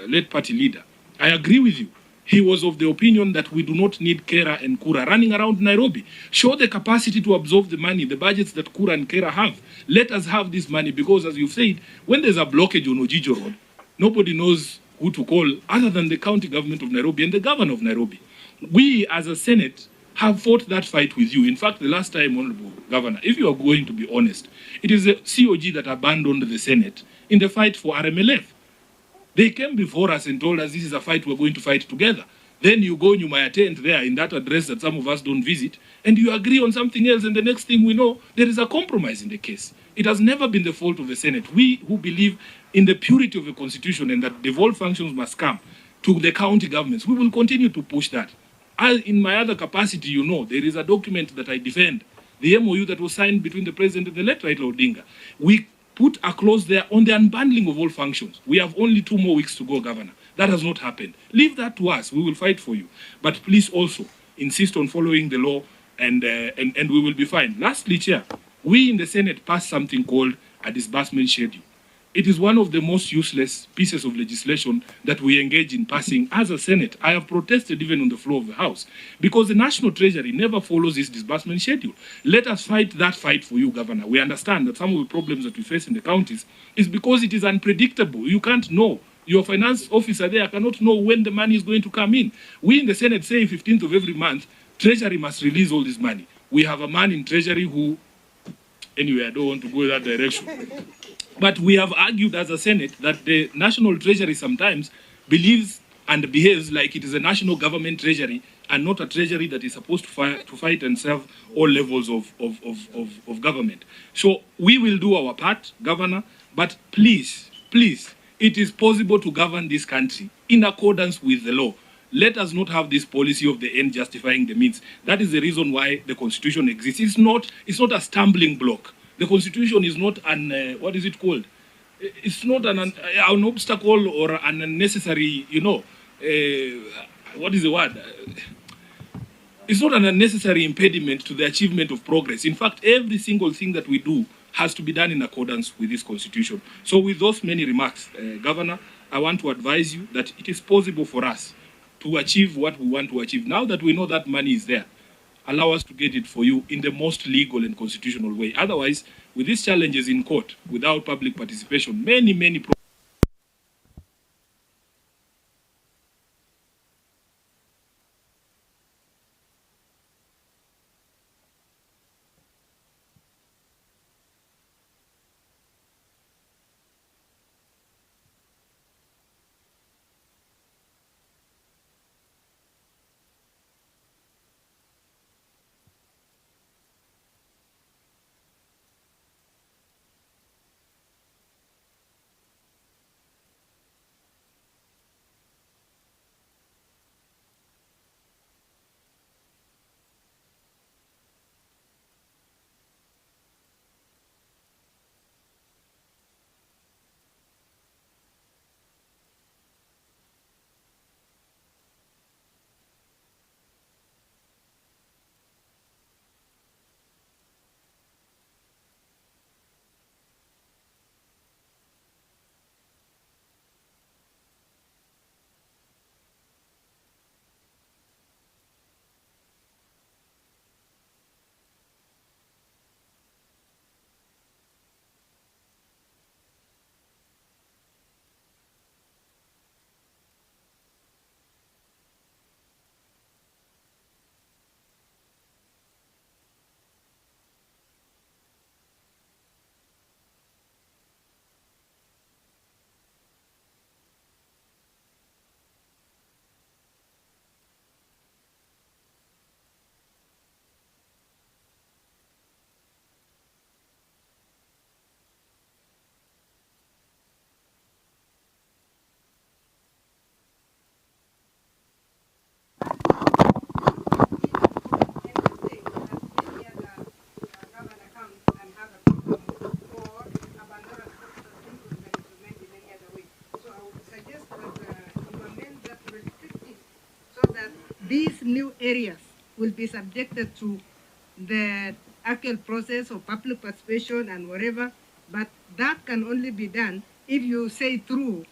late party leader. I agree with you. He was of the opinion that we do not need Kera and Kura running around Nairobi. Show the capacity to absorb the money, the budgets that Kura and Kera have. Let us have this money, because as you've said, when there's a blockage on Ojijo Road, nobody knows who to call other than the county government of Nairobi and the governor of Nairobi. We, as a Senate, have fought that fight with you. In fact, the last time, Honorable Governor, if you are going to be honest, it is the COG that abandoned the Senate in the fight for RMLF. They came before us and told us this is a fight we're going to fight together. Then you go and you might attend there in that address that some of us don't visit, and you agree on something else, and the next thing we know, there is a compromise in the case. It has never been the fault of the Senate. We who believe in the purity of the Constitution and that devolved functions must come to the county governments, we will continue to push that. In my other capacity, you know, there is a document that I defend, the MOU that was signed between the President and the late Raila Odinga. We put a clause there on the unbundling of all functions. We have only 2 more weeks to go, Governor. That has not happened. Leave that to us. We will fight for you. But please also insist on following the law, and we will be fine. Lastly, Chair, we in the Senate passed something called a disbursement schedule. It is one of the most useless pieces of legislation that we engage in passing as a Senate. I have protested even on the floor of the House because the National Treasury never follows this disbursement schedule. Let us fight that fight for you, Governor. We understand that some of the problems that we face in the counties is because it is unpredictable. You can't know. Your finance officer there cannot know when the money is going to come in. We in the Senate say 15th of every month, Treasury must release all this money. We have a man in Treasury who, anyway, I don't want to go in that direction. But we have argued as a Senate that the National Treasury sometimes believes and behaves like it is a national government treasury and not a treasury that is supposed to fight and serve all levels of government. So we will do our part, Governor, but please, please, it is possible to govern this country in accordance with the law. Let us not have this policy of the end justifying the means. That is the reason why the Constitution exists. It's not a stumbling block. The Constitution is not an, what is it called? It's not an obstacle or an unnecessary, you know, what is the word? It's not an unnecessary impediment to the achievement of progress. In fact, every single thing that we do has to be done in accordance with this Constitution. So with those many remarks, Governor, I want to advise you that it is possible for us to achieve what we want to achieve. Now that we know that money is there, allow us to get it for you in the most legal and constitutional way. Otherwise, with these challenges in court, without public participation, many these new areas will be subjected to the actual process of public participation and whatever, but that can only be done if you say through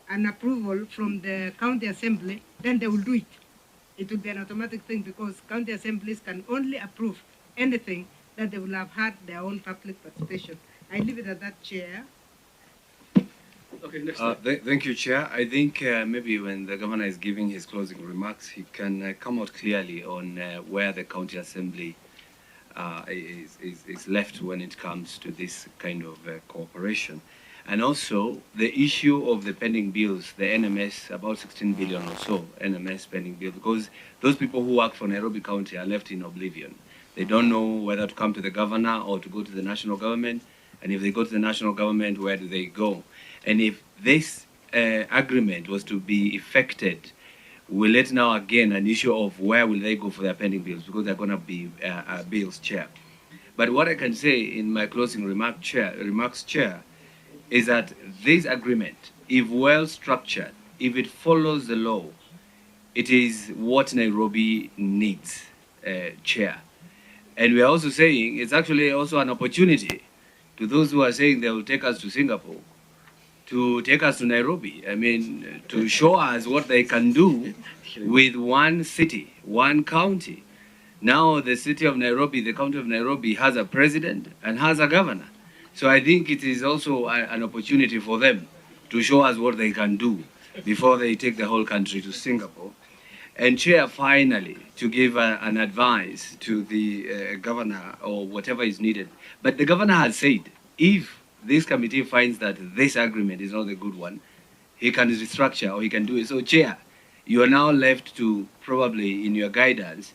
an approval from the county assembly, then they will do it. It will be an automatic thing because county assemblies can only approve anything that they will have had their own public participation. I leave it at that, Chair. Okay, next. Thank you, Chair. I think maybe when the Governor is giving his closing remarks, he can come out clearly on where the county assembly is left when it comes to this kind of cooperation. And also the issue of the pending bills, the NMS, about 16 billion or so, NMS pending bill, because those people who work for Nairobi County are left in oblivion. They don't know whether to come to the governor or to go to the national government. And if they go to the national government, where do they go? And if this agreement was to be effected, will it now again an issue of where will they go for their pending bills, because they're going to be bills, Chair. But what I can say in my closing remarks, Chair, is that this agreement, if well structured, if it follows the law, it is what Nairobi needs, Chair. And we are also saying it's actually also an opportunity to those who are saying they will take us to Singapore, to take us to Nairobi. I mean, to show us what they can do with one city, one county. Now the city of Nairobi, the county of Nairobi has a president and has a governor. So I think it is also an opportunity for them to show us what they can do before they take the whole country to Singapore. And Chair, finally, to give an advice to the governor or whatever is needed. But the governor has said, if this committee finds that this agreement is not a good one, he can restructure or he can do it. So Chair, you are now left to probably, in your guidance,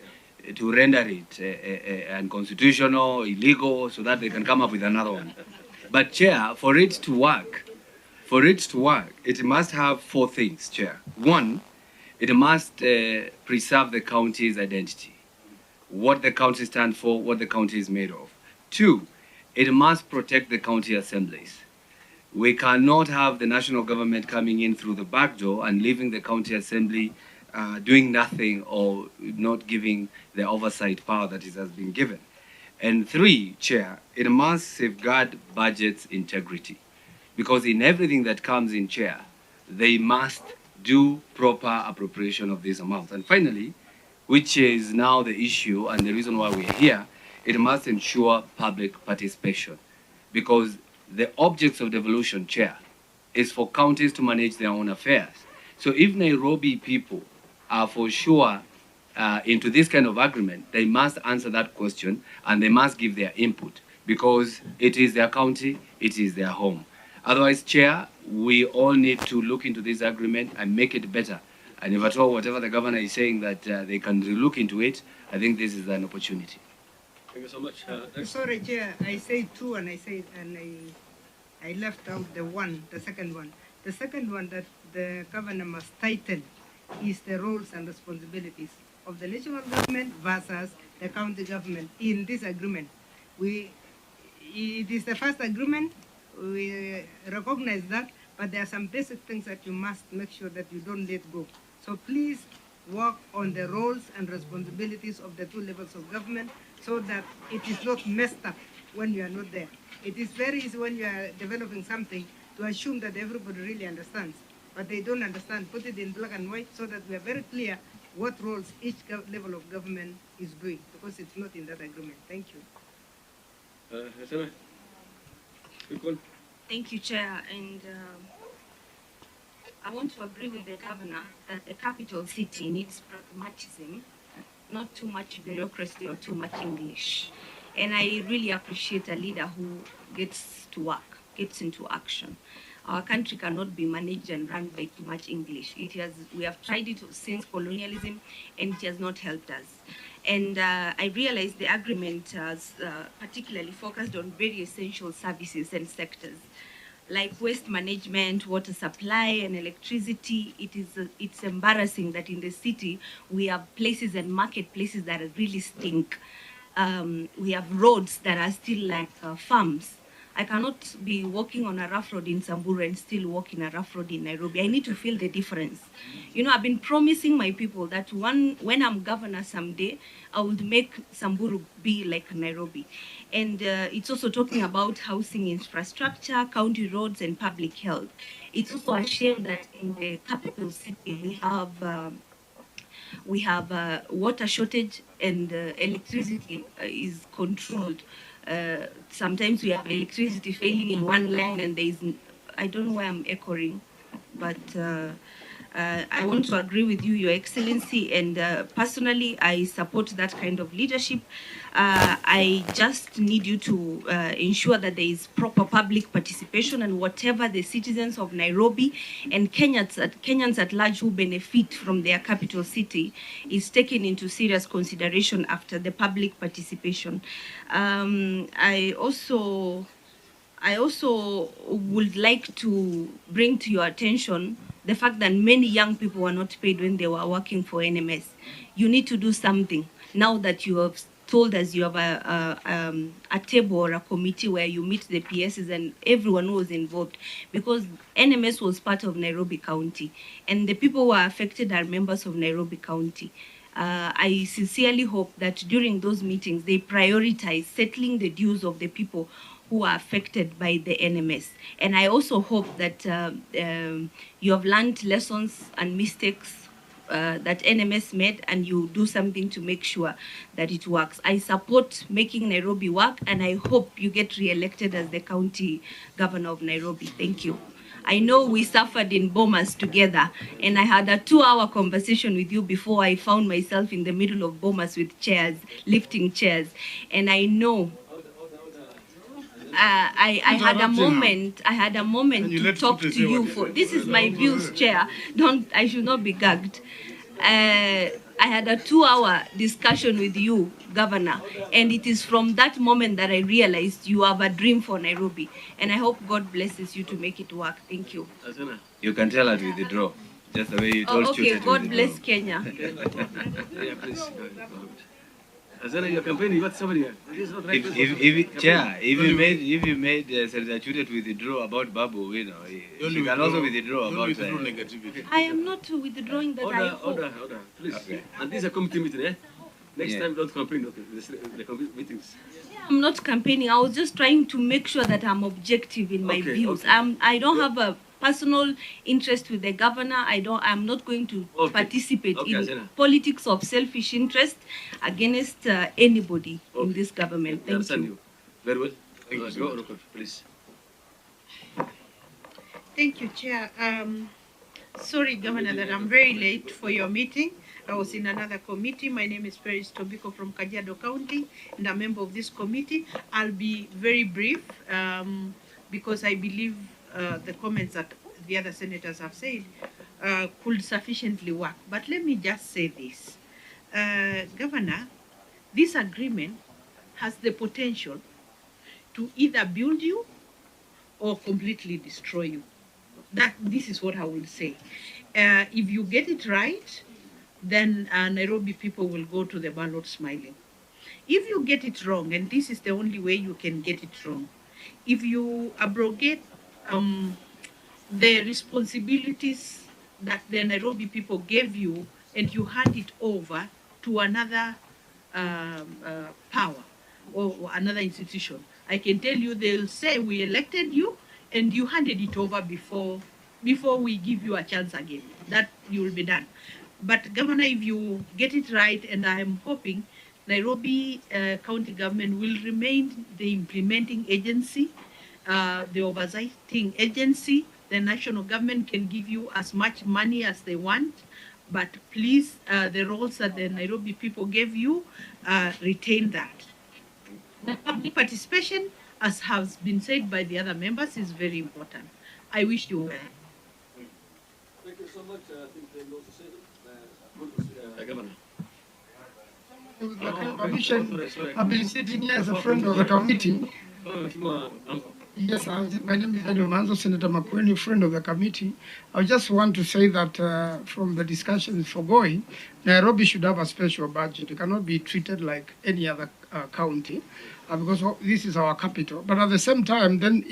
to render it unconstitutional, illegal, so that they can come up with another one. But Chair, for it to work, it must have four things, Chair. One, it must preserve the county's identity, what the county stands for, what the county is made of. Two, it must protect the county assemblies. We cannot have the national government coming in through the back door and leaving the county assembly doing nothing or not giving the oversight power that it has been given. And three, Chair, it must safeguard budget's integrity. Because in everything that comes in, Chair, they must do proper appropriation of this amount. And finally, which is now the issue and the reason why we're here, it must ensure public participation. Because the objects of devolution, Chair, is for counties to manage their own affairs. So if Nairobi people are for sure into this kind of agreement, they must answer that question and they must give their input, because it is their county, it is their home. Otherwise, Chair, we all need to look into this agreement and make it better. And if at all, whatever the governor is saying that they can look into it, I think this is an opportunity. Thank you so much. Sorry, Chair, I said two and I left out the second one. The second one that the governor must tighten is the roles and responsibilities of the national government versus the county government in this agreement. It is the first agreement, we recognize that, but there are some basic things that you must make sure that you don't let go. So please work on the roles and responsibilities of the two levels of government so that it is not messed up when you are not there. It is very easy when you are developing something to assume that everybody really understands, but they don't understand. Put it in black and white so that we are very clear what roles each level of government is doing, because it's not in that agreement. Thank you. Hasana, quick one. Thank you, Chair. And I want to agree with the governor that the capital city needs pragmatism, not too much bureaucracy or too much English. And I really appreciate a leader who gets to work, gets into action. Our country cannot be managed and run by too much English. We have tried it since colonialism, and it has not helped us. And I realize the agreement has particularly focused on very essential services and sectors, like waste management, water supply, and electricity. It's embarrassing that in the city we have places and marketplaces that really stink. We have roads that are still like farms. I cannot be walking on a rough road in Samburu and still walk in a rough road in Nairobi. I need to feel the difference. You know, I've been promising my people that when I'm governor someday, I will make Samburu be like Nairobi. And it's also talking about housing infrastructure, county roads, and public health. It's also a shame that in the capital city we have water shortage and electricity is controlled. Sometimes we have electricity failing in one line and I don't know why I'm echoing, but I want to agree with you, Your Excellency, and personally, I support that kind of leadership. I just need you to ensure that there is proper public participation, and whatever the citizens of Nairobi and Kenyans at large who benefit from their capital city is taken into serious consideration after the public participation. I also would like to bring to your attention the fact that many young people were not paid when they were working for NMS. You need to do something now that you have told us you have a table or a committee where you meet the PSs and everyone who was involved, because NMS was part of Nairobi County and the people who are affected are members of Nairobi County. I sincerely hope that during those meetings they prioritize settling the dues of the people who are affected by the NMS. And I also hope that you have learned lessons and mistakes that NMS made, and you do something to make sure that it works. I support making Nairobi work, and I hope you get re-elected as the county governor of Nairobi. Thank you. I know we suffered in Bomas together, and I had a 2-hour conversation with you before I found myself in the middle of Bomas with chairs, lifting chairs. And I know I had a moment to talk to you for, this is my views, Chair. I should not be gagged. I had a 2-hour discussion with you, Governor, and it is from that moment that I realized you have a dream for Nairobi, and I hope God blesses you to make it work. Thank you. You can tell her to withdraw, just the way you told okay, Chuta to God withdraw. bless Kenya. Yeah, please. Azana, you're campaigning, you got somebody here. This is not right. If you made Senator Chuta to withdraw about Babu, you know, you can also withdraw about negativity. I am not withdrawing that. I hope. Order, please. Okay. And this is a committee meeting, eh? Next time, don't campaign, okay? The committee meetings. I'm not campaigning. I was just trying to make sure that I'm objective in my views. Okay. I don't have a personal interest with the governor. I'm not going to participate in Azena. politics of selfish interest against anybody in this government. Thank you. Very well. Thank you. Go, Rukut, please. Thank you, Chair. Sorry, Governor, that I'm very late for your meeting. I was in another committee. My name is Paris Tobiko from Kajiado County, and I'm a member of this committee. I'll be very brief because I believe the comments that the other senators have said could sufficiently work. But let me just say this. Governor, this agreement has the potential to either build you or completely destroy you. This is what I will say. If you get it right, then Nairobi people will go to the ballot smiling. If you get it wrong, and this is the only way you can get it wrong, if you abrogate the responsibilities that the Nairobi people gave you and you hand it over to another power or another institution, I can tell you they'll say we elected you and you handed it over before we give you a chance again. That you will be done. But Governor, if you get it right, and I'm hoping Nairobi County government will remain the implementing agency, the oversighting agency. The national government can give you as much money as they want, but please, the roles that the Nairobi people gave you, retain that. Public participation, as has been said by the other members, is very important. I wish you well. Thank you so much. I think they also said Governor. With the permission, I've been sitting here as a friend of the committee. Yes, my name is Daniel Manzo, Senator Makueni, friend of the committee. I just want to say that from the discussions foregoing, Nairobi should have a special budget. It cannot be treated like any other county because this is our capital. But at the same time, then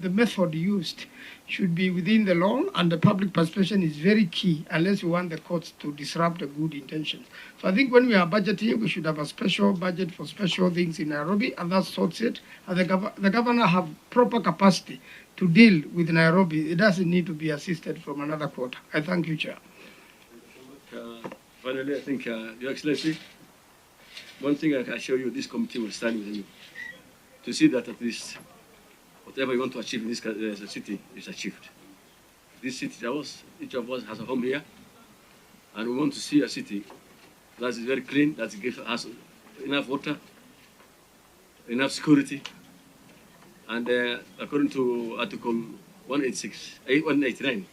the method used should be within the law, and the public participation is very key unless you want the courts to disrupt the good intentions. So I think when we are budgeting, we should have a special budget for special things in Nairobi, and that sorts it. And the governor have proper capacity to deal with Nairobi. It doesn't need to be assisted from another quarter. I thank you, Chair. Finally, I think, Your Excellency, one thing I can assure you, this committee will stand with you to see that at least whatever you want to achieve in this city is achieved. this city is ours. Each of us has a home here, and we want to see a city that is very clean, that gives us enough water, enough security, and according to Article 189,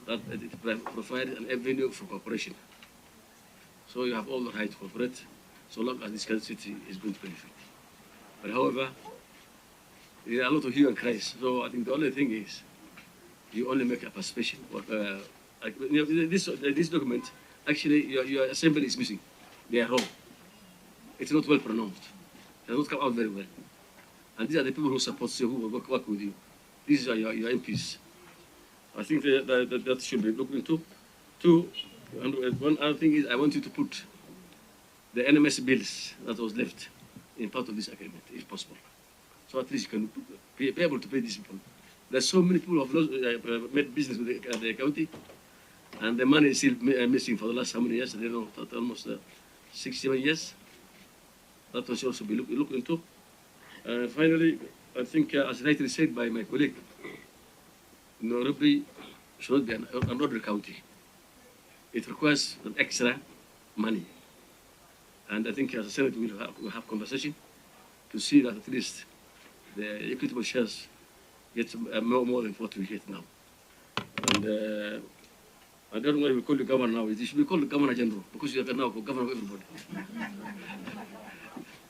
that it provides an avenue for cooperation. So you have all the right to cooperate, so long as this kind of city is going to benefit. But however, there are a lot of hue and cries. So I think the only thing is, you only make a participation. This document, actually, your assembly is missing. They are wrong. It's not well pronounced. It has not come out very well. And these are the people who support you, who work with you. These are your MPs. I think that should be looked into. Two, and one other thing is, I want you to put the NMS bills that was left in part of this agreement, if possible. So at least you can be able to pay these people. There's so many people who have lost, made business with the county, and the money is still missing for the last how many years? I don't know, almost 6, 7 years. That should also be looked into. Finally, I think, as rightly said by my colleague, Nairobi should not be an ordinary county. It requires an extra money. And I think as a Senate, we'll have conversation to see that at least the equitable shares get more than what we get now. And I don't know why we call the governor now. It should be called the governor general, because you are now governor of everybody.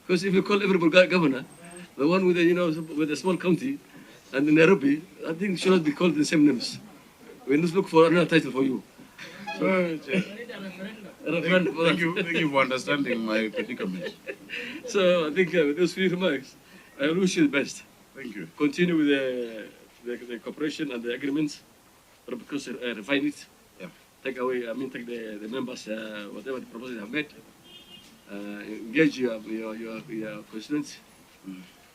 Because if you call everybody governor, the one with the, with a small county and in Nairobi, I think it should not be called the same names. We must look for another title for you. So, thank you for understanding my predicament. So I think with those few remarks, I wish you the best. Thank you. Continue with the cooperation and the agreements, because refine it. Yeah. Take away, take the members, whatever the proposals have made. Engage your constituents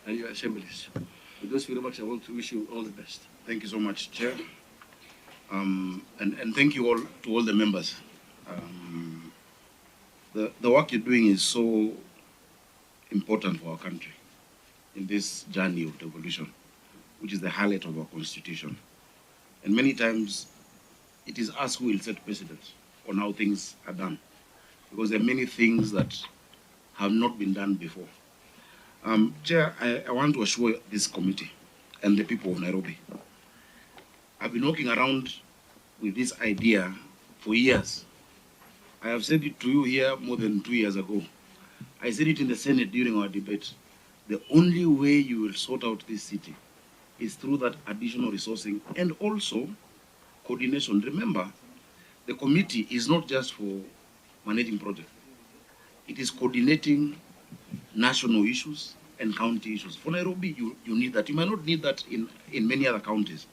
and your assemblies. With those few remarks, I want to wish you all the best. Thank you so much, Chair. And thank you all to all the members. The work you're doing is so important for our country in this journey of devolution, which is the highlight of our constitution. And many times, it is us who will set precedent on how things are done, because there are many things that have not been done before. Chair, I want to assure this committee and the people of Nairobi, I've been walking around with this idea for years. I have said it to you here more than 2 years ago. I said it in the Senate during our debate. The only way you will sort out this city is through that additional resourcing and also coordination. Remember, the committee is not just for managing projects. It is coordinating national issues and county issues. For Nairobi, you need that. You might not need that in many other counties.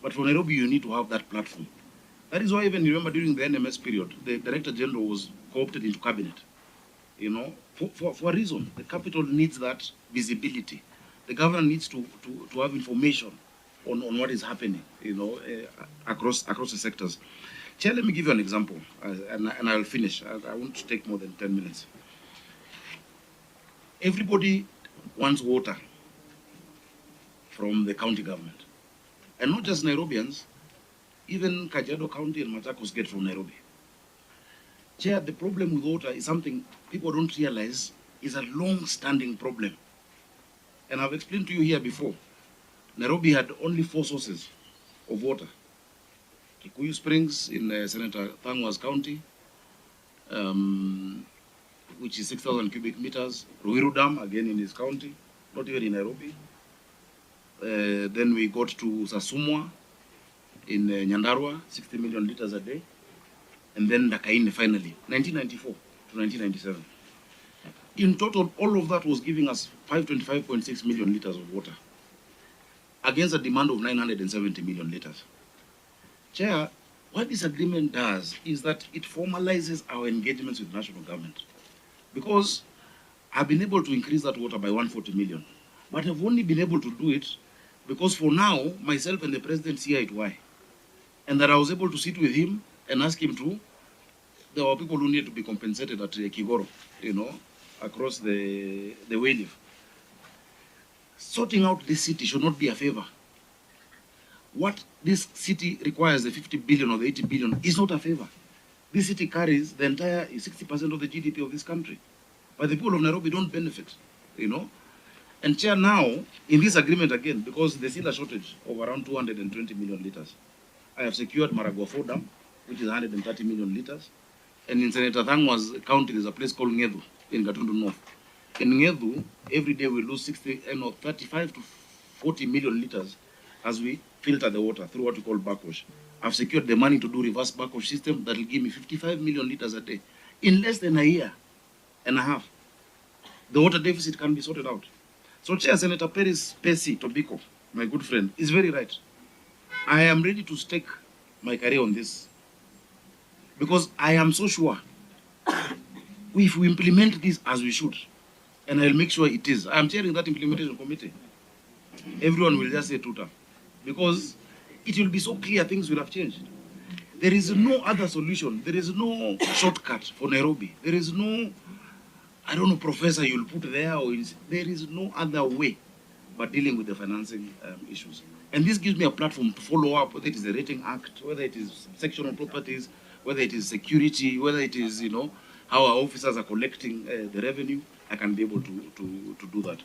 But for Nairobi, you need to have that platform. That is why even, you remember, during the NMS period, the Director General was co-opted into cabinet. You know, for a reason. The capital needs that visibility. The governor needs to have information on what is happening, you know, across the sectors. Chair, let me give you an example, and I'll finish. I won't take more than 10 minutes. Everybody wants water from the county government. And not just Nairobians, even Kajiado County and Machakos get from Nairobi. Chair, the problem with water is something people don't realize is a long-standing problem. And I've explained to you here before, Nairobi had only 4 sources of water. Kikuyu Springs in Senator Thangwa's county, which is 6,000 cubic meters. Ruiru Dam, again in his county, not even in Nairobi. Then we got to Sasumwa in Nyandarua, 60 million liters a day. And then Dakaine finally, 1994 to 1997. In total, all of that was giving us 525.6 million liters of water against a demand of 970 million liters. Chair, what this agreement does is that it formalizes our engagements with national government. Because I've been able to increase that water by 140 million. But I've only been able to do it because for now, myself and the president see eye to eye. And that I was able to sit with him and ask him to, there were people who need to be compensated at Kigoro, you know, across the Wayleaf. Sorting out this city should not be a favor. what this city requires, the 50 billion or the 80 billion, is not a favor. This city carries the entire 60% of the GDP of this country. But the people of Nairobi don't benefit, you know. And Chair, now, in this agreement again, because there's still a shortage of around 220 million liters, I have secured Maragua 4 Dam, which is 130 million liters. And in Senator Thangwa's county, there's a place called Ngedu in Gatundu North. In Ngedu, every day we lose 35 to 40 million liters as we filter the water through what we call backwash. I've secured the money to do reverse backwash system that will give me 55 million liters a day. In less than a year and a half, the water deficit can be sorted out. So Chair, Senator Perez Pesi Tobiko, my good friend, is very right. I am ready to stake my career on this because I am so sure if we implement this as we should, and I'll make sure it is. I am chairing that implementation committee. Everyone will just say tutor because it will be so clear things will have changed. There is no other solution. There is no shortcut for Nairobi. There is no, I don't know, professor you'll put there. There is no other way but dealing with the financing issues. And this gives me a platform to follow up, whether it is the Rating Act, whether it is sectional properties, whether it is security, whether it is, you know, how our officers are collecting the revenue. I can be able to do that.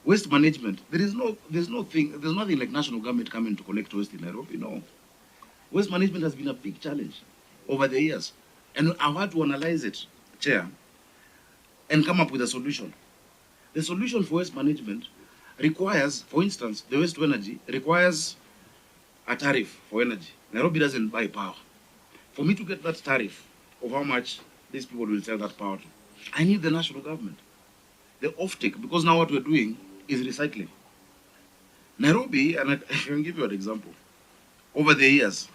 Waste management, there's nothing like national government coming to collect waste in Nairobi, no. Waste management has been a big challenge over the years. And I've had to analyze it, Chair, and come up with a solution. The solution for waste management requires, for instance, the waste to energy requires a tariff for energy. Nairobi doesn't buy power. For me to get that tariff of how much these people will sell that power to, I need the national government. The offtake, because now what we're doing is recycling. Nairobi, and I can give you an example. Over the years,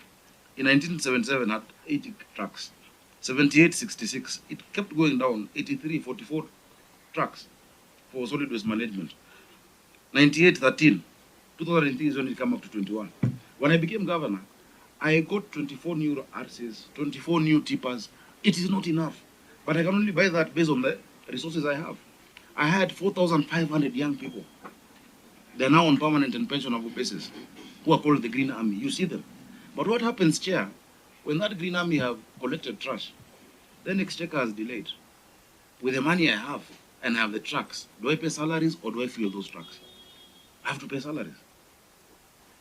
in 1977 had 80 trucks, 78, 66, it kept going down, 83, 44 trucks for solid waste management. 98, 13, 2003 is when it came up to 21. When I became governor, I got 24 new RCs, 24 new tippers. It is not enough, but I can only buy that based on the resources I have. I had 4,500 young people. They're now on permanent and pensionable basis, who are called the Green Army. You see them. But what happens, Chair, when that Green Army have collected trash, then Exchequer has delayed. With the money I have, and I have the trucks, do I pay salaries or do I fuel those trucks? I have to pay salaries.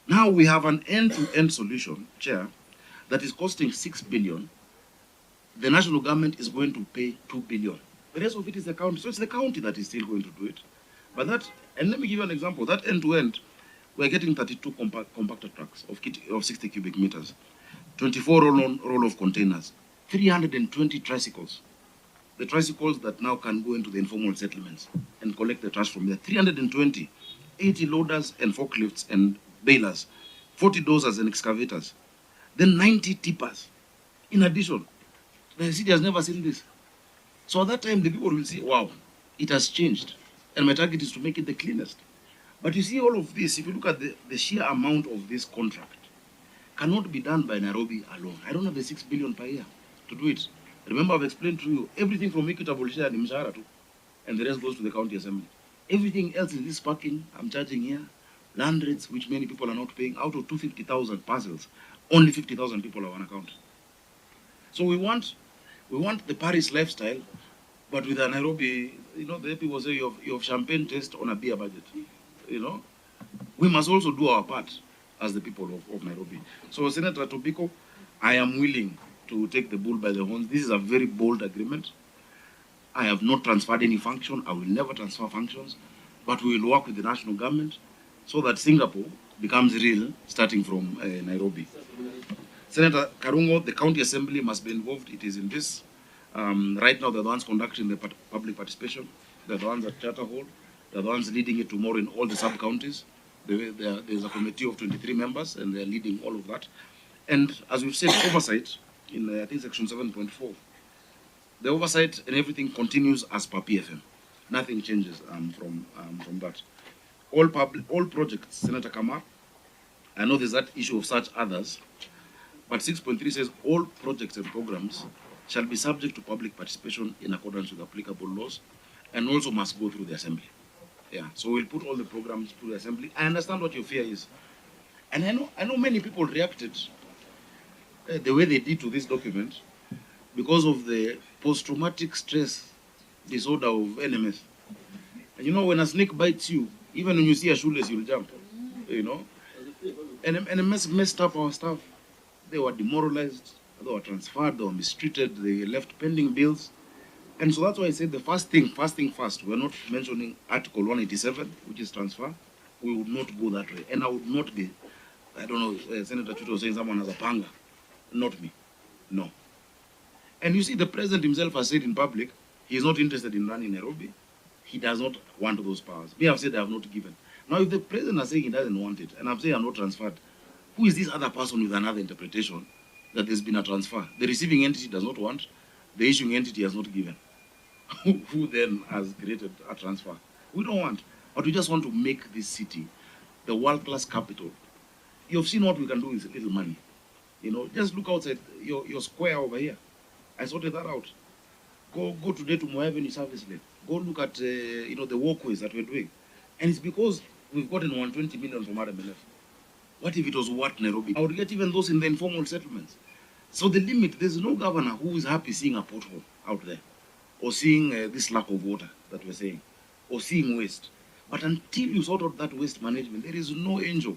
Now we have an end-to-end solution, Chair, that is costing 6 billion. The national government is going to pay 2 billion. The rest of it is the county. So it's the county that is still going to do it. But that, and let me give you an example. That end-to-end, we're getting 32 compactor trucks of 60 cubic meters, 24 roll-off containers, 320 tricycles. The tricycles that now can go into the informal settlements and collect the trash from there. 320, 80 loaders and forklifts and balers, 40 dozers and excavators, then 90 tippers. In addition, the city has never seen this. So at that time, the people will see, wow, it has changed. And my target is to make it the cleanest. But you see all of this, if you look at the sheer amount of this contract, cannot be done by Nairobi alone. I don't have the 6 billion per year to do it. Remember, I've explained to you, everything from equitable share and mshahara too, and the rest goes to the county assembly. Everything else is this parking I'm charging here, land rates, which many people are not paying. Out of 250,000 parcels, only 50,000 people have an account. So we want the Paris lifestyle, but with a Nairobi, you know, the people say you have champagne taste on a beer budget. You know, we must also do our part as the people of Nairobi. So Senator Tobiko, I am willing to take the bull by the horns. This is a very bold agreement. I have not transferred any function. I will never transfer functions, but we will work with the national government so that Singapore becomes real, starting from Nairobi. Senator Karungo, the county assembly must be involved. It is in this. Right now, they're the ones conducting the public participation. They're the ones at Charter Hall. They're the ones leading it tomorrow in all the sub-counties. There's a committee of 23 members, and they're leading all of that. And as we've said, oversight, in I think section 7.4, the oversight and everything continues as per PFM. Nothing changes from that. All projects, Senator Kamar, I know there's that issue of such others, but 6.3 says all projects and programs shall be subject to public participation in accordance with applicable laws and also must go through the assembly. Yeah, so we'll put all the programs through the assembly. I understand what your fear is. And I know many people reacted the way they did to this document because of the post-traumatic stress disorder of NMS. And you know, when a snake bites you, even when you see a shoelace, you'll jump, you know. And NMS messed up our staff. They were demoralized, they were transferred, they were mistreated, they left pending bills. And so that's why I said the first thing first, we're not mentioning Article 187, which is transfer. We would not go that way. And I would not be, I don't know, Senator Tutu was saying someone has a panga. Not me, no. And you see, the president himself has said in public, he is not interested in running Nairobi. He does not want those powers. Me, I've said I have not given. Now, if the president is saying he doesn't want it, and I'm saying I'm not transferred, who is this other person with another interpretation that there's been a transfer? The receiving entity does not want, the issuing entity has not given. Who then has created a transfer? We don't want, but we just want to make this city the world-class capital. You've seen what we can do with little money. You know, just look outside your square over here. I sorted that out. Go today to Moya Avenue Service Lane. Go look at you know, the walkways that we're doing. And it's because we've gotten 120 million from RMLF. What if it was what Nairobi? I would get even those in the informal settlements. So the limit, there's no governor who is happy seeing a pothole out there, or seeing this lack of water that we're saying, or seeing waste. But until you sort out that waste management, there is no angel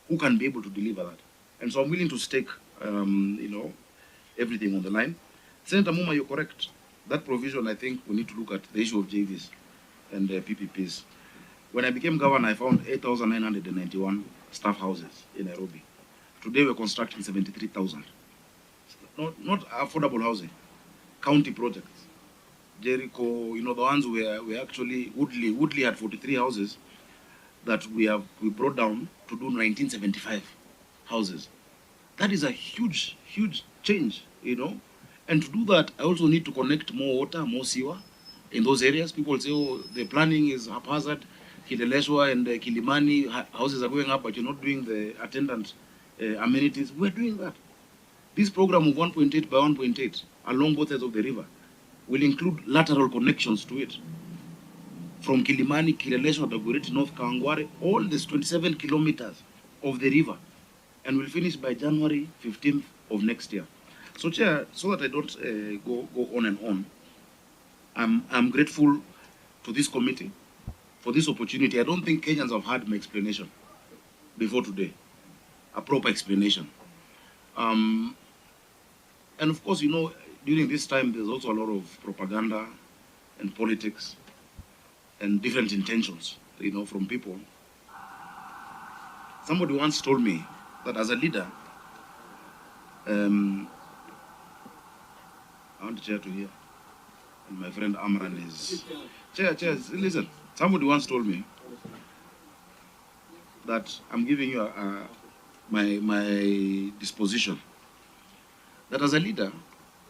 who can be able to deliver that. And so I'm willing to stake, you know, everything on the line. Senator Muma, you're correct. That provision, I think we need to look at the issue of JVs and PPPs. When I became governor, I found 8,991 staff houses in Nairobi. Today we're constructing 73,000. Not affordable housing, county projects. Jericho, you know, the ones where we actually, Woodley had 43 houses that we brought down to do 1975 houses. That is a huge, huge change, you know. And to do that, I also need to connect more water, more sewer in those areas. People say, oh, the planning is haphazard. Kileleshwa and Kilimani houses are going up, but you're not doing the attendant amenities. We're doing that. This program of 1.8 by 1.8 along both sides of the river will include lateral connections to it. From Kilimani, Kileleshwa, Dagoretti, North Kawangware, all these 27 kilometers of the river. And we'll finish by January 15th of next year. So, Chair, so that I don't go on and on, I'm grateful to this committee for this opportunity. I don't think Kenyans have had my explanation before today, a proper explanation. And of course, you know, during this time, there's also a lot of propaganda and politics and different intentions, you know, from people. Somebody once told me that as a leader, I want the chair to hear, and my friend Amran is... Chair, listen. Somebody once told me that I'm giving you my disposition. That as a leader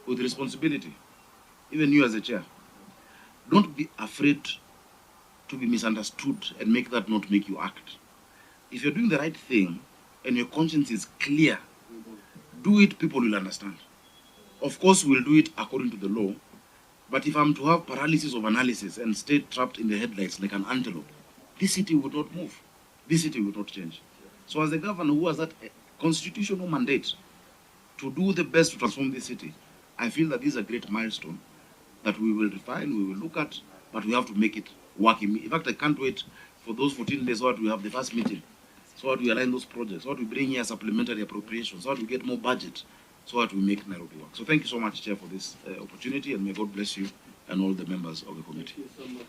with responsibility, even you as a chair, don't be afraid to be misunderstood and make that not make you act. If you're doing the right thing and your conscience is clear, do it, people will understand. Of course, we'll do it according to the law, but if I'm to have paralysis of analysis and stay trapped in the headlights like an antelope, this city would not move. This city would not change. So as the governor who has that constitutional mandate to do the best to transform this city, I feel that this is a great milestone that we will refine, we will look at, but we have to make it work. In fact, I can't wait for those 14 days so that we have the first meeting, so that we align those projects, so that we bring here supplementary appropriations, so that we get more budget, so that we make Nairobi work. So thank you so much, Chair, for this opportunity, and may God bless you and all the members of the committee. Thank you so much.